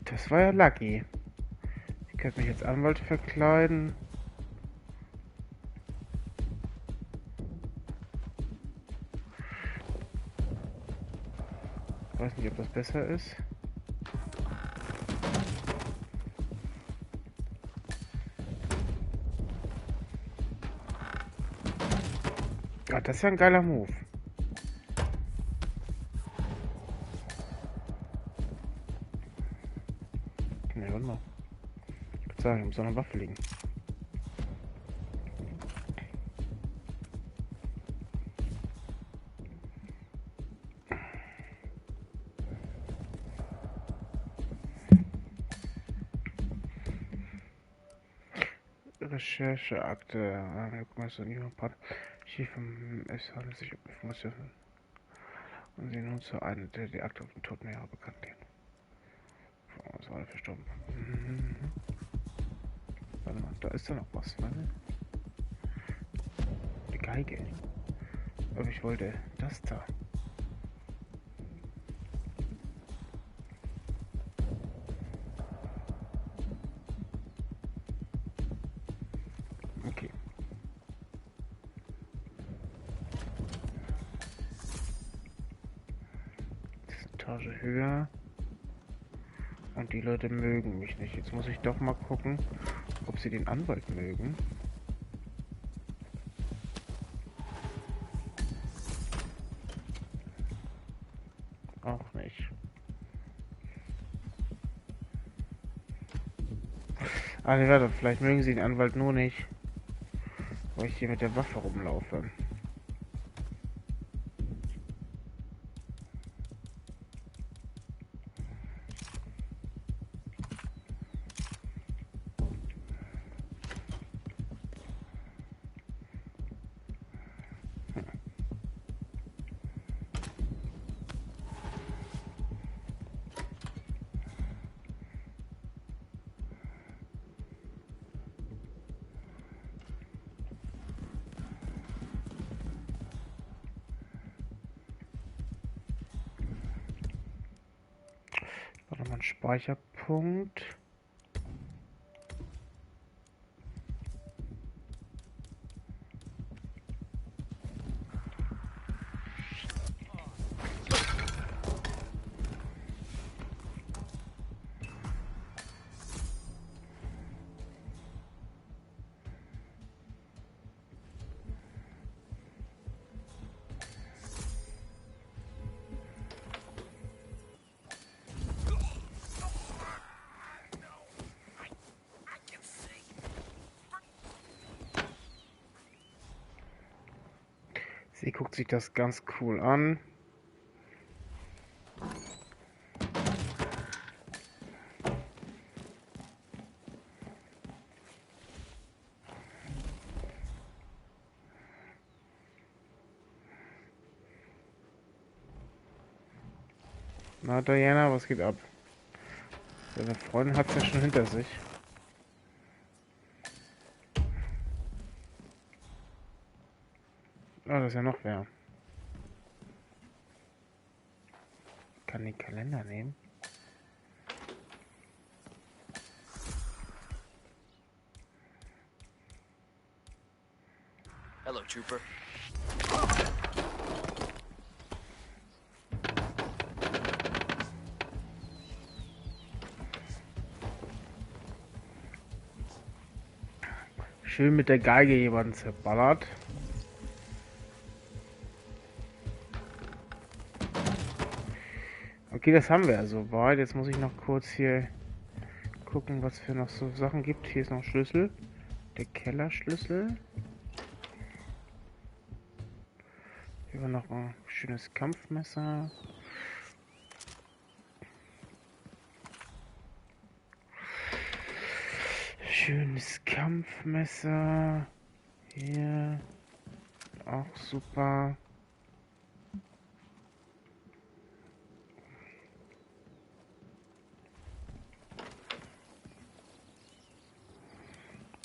Das war ja lucky. Ich könnte mich als Anwalt verkleiden. Ich weiß nicht, ob das besser ist. Ja, das ist ja ein geiler Move. Ne, warte mal. Ich würde sagen, ich muss noch eine Waffe liegen. Rechercheakte. Guck mal, so ein Part. Es handelt sich um Informationen. Und sie nun zu einem, der die Akte auf den Toten Jahre bekannt gehen. Vor alle verstorben. Warte mal, da ist da noch was, warte. Die Geige. Aber ich wollte das da. Okay. Das ist eine Etage höher. Und die Leute mögen mich nicht. Jetzt muss ich doch mal gucken, ob sie den Anwalt mögen. Auch nicht. Also warte, vielleicht mögen sie den Anwalt nur nicht, weil ich hier mit der Waffe rumlaufe. Warte mal, ein Speicherpunkt. Sie guckt sich das ganz cool an. Na, Diana, was geht ab? Deine Freundin hat es ja schon hinter sich. Ah, das ist ja noch wer. Kann den Kalender nehmen. Hello, Trooper. Schön mit der Geige jemanden zerballert. Okay, das haben wir ja soweit. Jetzt muss ich noch kurz hier gucken, was für noch so Sachen gibt. Hier ist noch ein Schlüssel. Der Kellerschlüssel. Hier war noch ein schönes Kampfmesser. Schönes Kampfmesser. Hier. Auch super.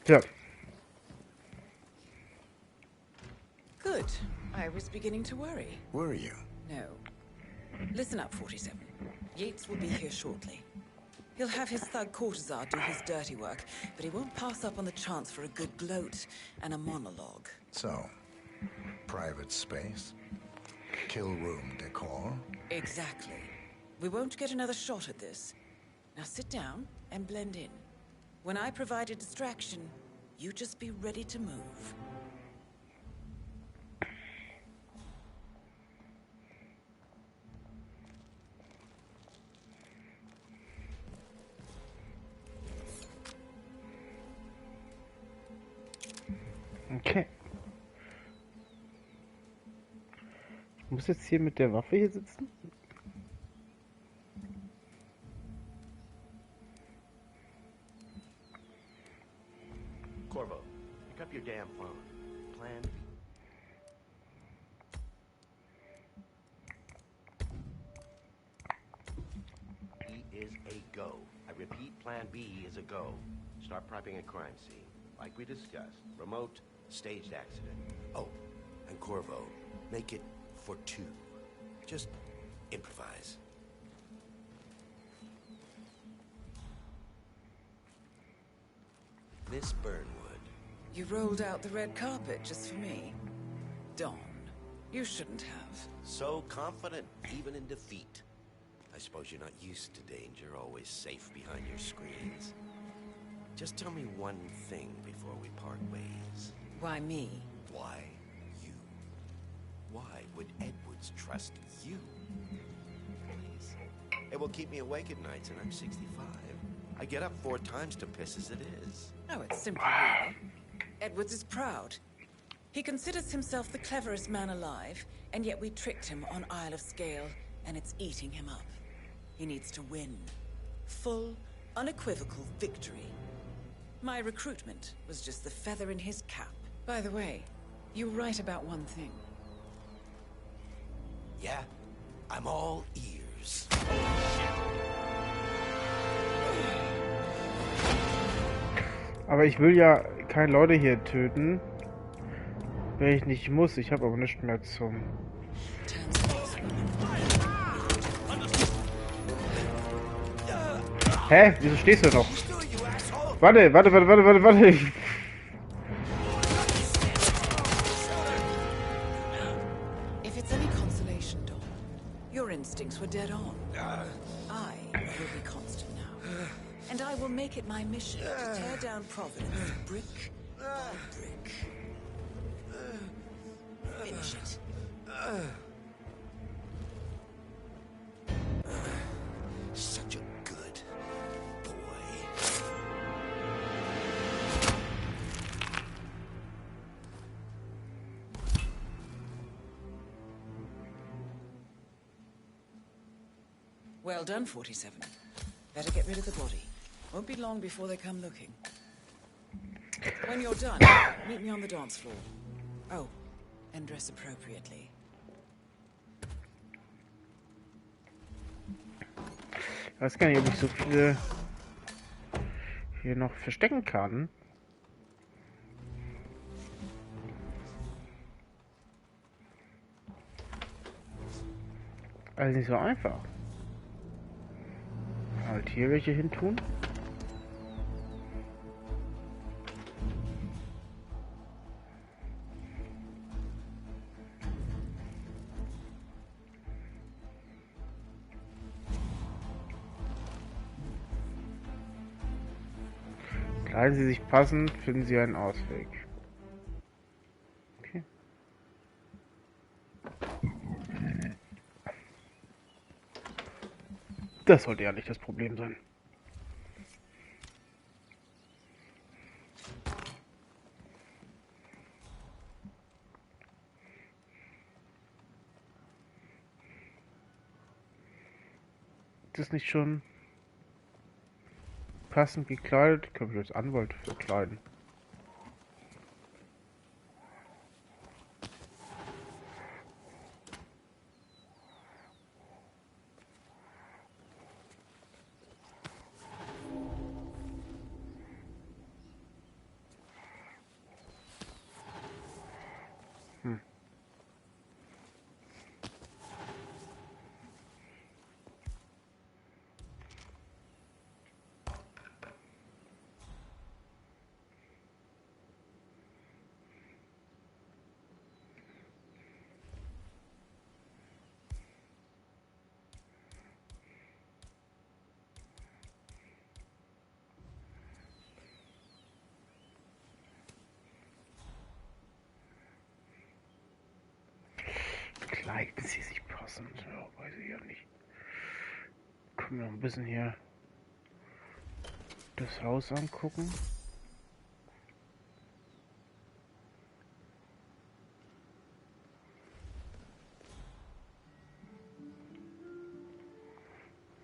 Ja. Good. I was beginning to worry. Were you? No. Listen up, 47. Yates will be here shortly. He'll have his thug courtesan do his dirty work, but he won't pass up on the chance for a good gloat and a monologue. So, private space? Kill room decor? Exactly. We won't get another shot at this. Now sit down and blend in. When I provide a distraction, you just be ready to move. Okay. Ich muss jetzt hier mit der Waffe hier sitzen? Corvo, pick up your damn phone. Plan B is a go. I repeat, plan B is a go. Start prepping a crime scene. Like we discussed, remote, staged accident. Oh, and Corvo, make it for 2. Just improvise. Miss Burnwood. You rolled out the red carpet just for me. Don, you shouldn't have. So confident, even in defeat. I suppose you're not used to danger, always safe behind your screens. Just tell me one thing before we part ways. Why me? Why you? Why would Edwards trust you? Please. It will keep me awake at nights, and I'm 65. I get up 4 times to piss as it is. Oh, it's simple, really. Edwards is proud. He considers himself the cleverest man alive, and yet we tricked him on Isle of Scale, and it's eating him up. He needs to win. Full, unequivocal victory. My recruitment was just the feather in his cap. By the way, you were right about one thing. Yeah? I'm all ears. Aber ich will ja keine Leute hier töten, wenn ich nicht muss. Ich habe aber nichts mehr zum... Hä? Wieso stehst du noch? Warte. If it's any consolation, Don, your instincts were dead on. I will be constant now. And I will make it my mission to tear down Providence brick by brick. Finish it. Such a good boy. Well done, 47. Better get rid of the body. Won't be long before they come looking. When you're done, meet me on the dance floor. Oh, and dress appropriately. Ich weiß gar nicht, ob ich so viele hier noch verstecken kann. Also nicht so einfach. Halt hier welche hin tun. Kleiden Sie sich passend, finden Sie einen Ausweg. Okay. Das sollte ja nicht das Problem sein. Ist das nicht schon passend gekleidet? Können wir als Anwalt verkleiden. passend. Ja, weiß ich ja nicht. Können wir noch ein bisschen hier das Haus angucken.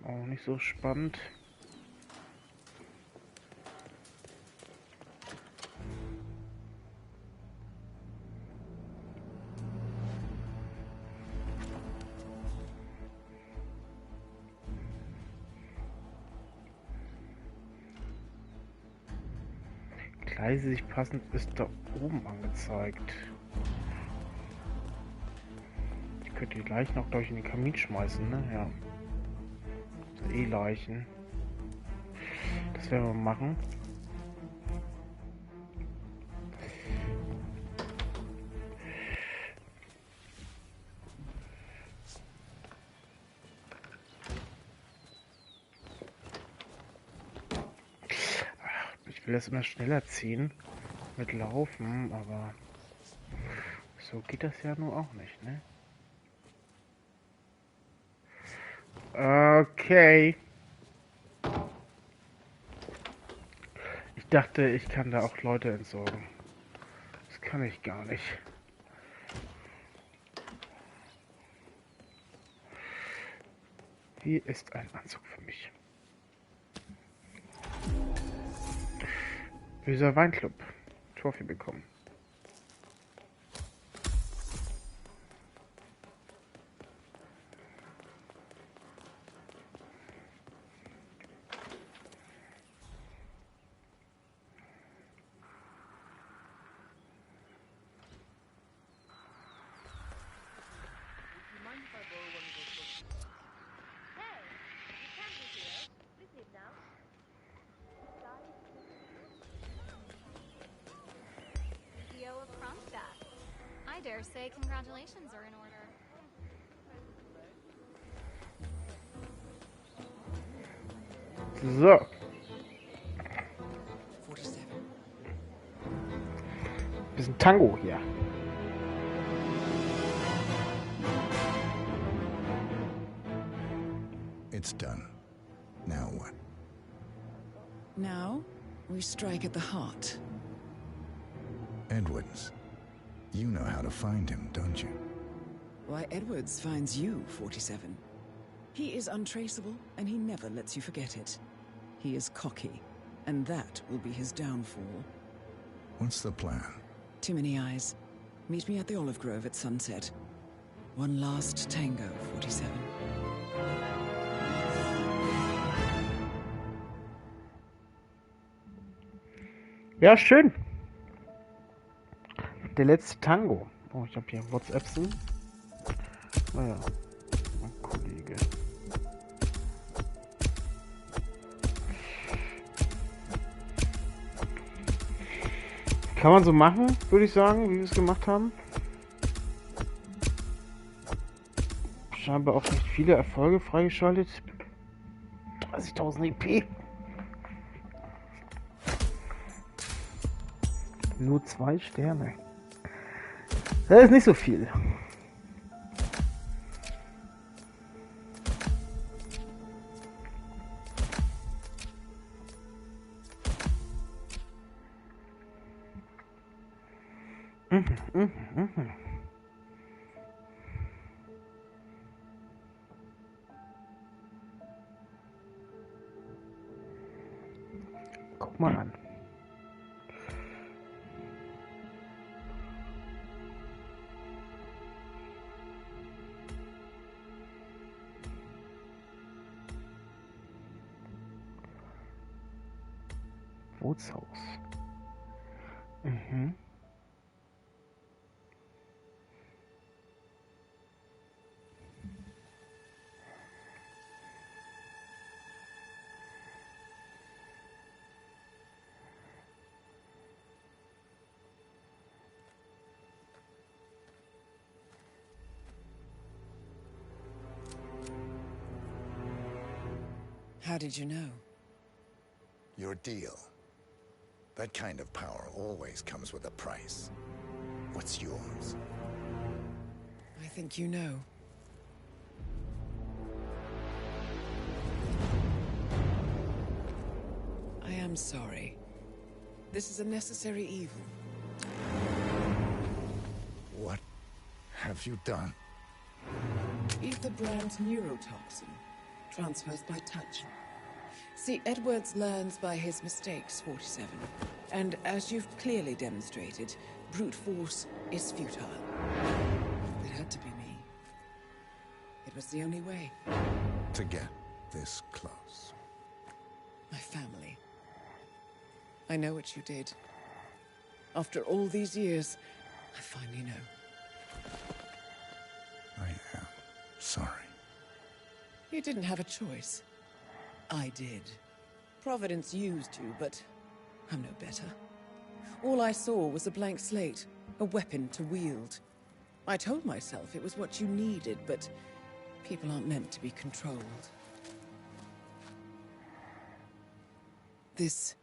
Auch nicht so spannend. Gleise sich passend ist da oben angezeigt. Ich könnte die Leichen auch gleich in den Kamin schmeißen, ne? Ja. Leichen. Das werden wir machen. Ich will das immer schneller ziehen mit Laufen, aber so geht das ja nur auch nicht, ne? Okay. Ich dachte, ich kann da auch Leute entsorgen. Das kann ich gar nicht. Hier ist ein Anzug für mich. Böser Weinclub. Trophy bekommen. I dare say congratulations are in order. So. 47. Bisschen Tango hier. It's done. Now what? Now, we strike at the heart. Edwards. You know how to find him, don't you? Why, Edwards finds you, 47. He is untraceable, and he never lets you forget it. He is cocky, and that will be his downfall. What's the plan? Too many eyes. Meet me at the Olive Grove at sunset. One last tango, 47. Ja, schön. Der letzte Tango. Oh, ich habe hier WhatsApps. Naja, mein Kollege. Kann man so machen, würde ich sagen, wie wir es gemacht haben. Scheinbar auch nicht viele Erfolge freigeschaltet. 30.000 EP. Nur 2 Sterne. Das ist nicht so viel. Guck mal an. Bootshaus. Mhm. How did you know? Your deal. That kind of power always comes with a price. What's yours? I think you know. am sorry. This is a necessary evil. What have you done? Ether brand neurotoxin transfers by touch. See, Edwards learns by his mistakes, 47. And as you've clearly demonstrated, brute force is futile. It had to be me. It was the only way. To get this close. My family. I know what you did. After all these years, I finally know. I am sorry. You didn't have a choice. I did. Providence used you, but I'm no better. All I saw was a blank slate, a weapon to wield. I told myself it was what you needed, but people aren't meant to be controlled. This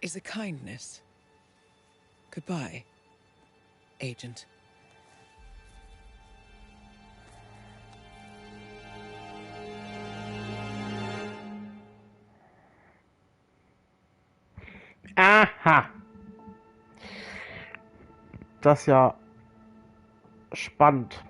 is a kindness. Goodbye, Agent. Aha. Das ist ja spannend.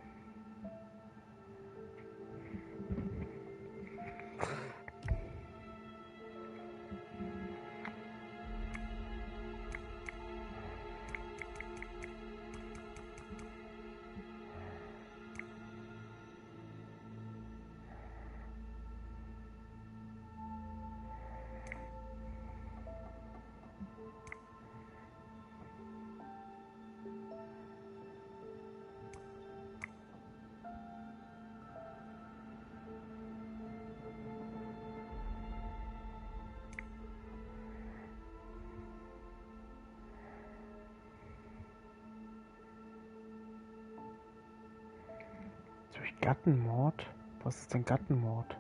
Durch Gattenmord? Was ist denn Gattenmord?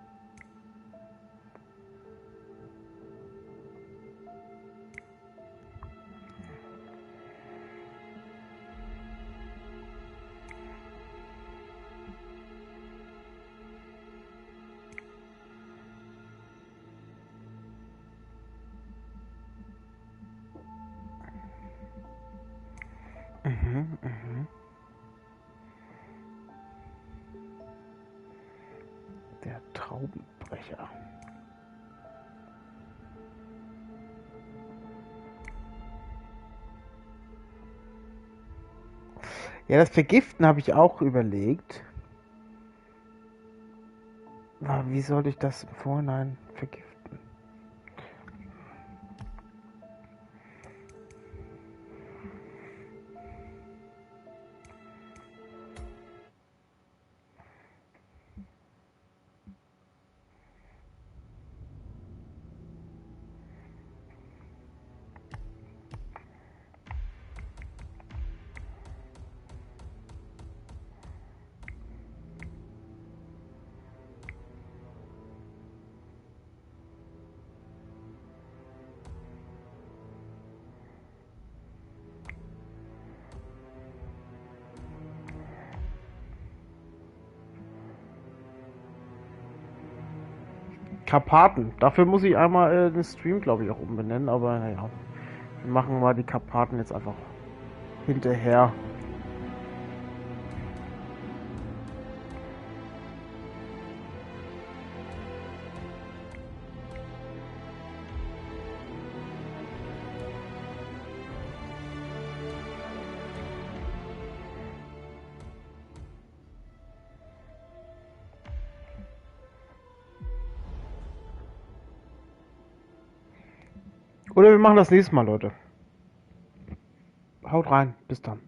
Der Traubenbrecher. Ja, das Vergiften habe ich auch überlegt. Aber wie soll ich das im Vorhinein vergiften? Karpaten. Dafür muss ich einmal den Stream, glaube ich, auch umbenennen, aber naja. Wir machen mal die Karpaten jetzt einfach hinterher. Oder wir machen das nächste Mal, Leute. Haut rein. Bis dann.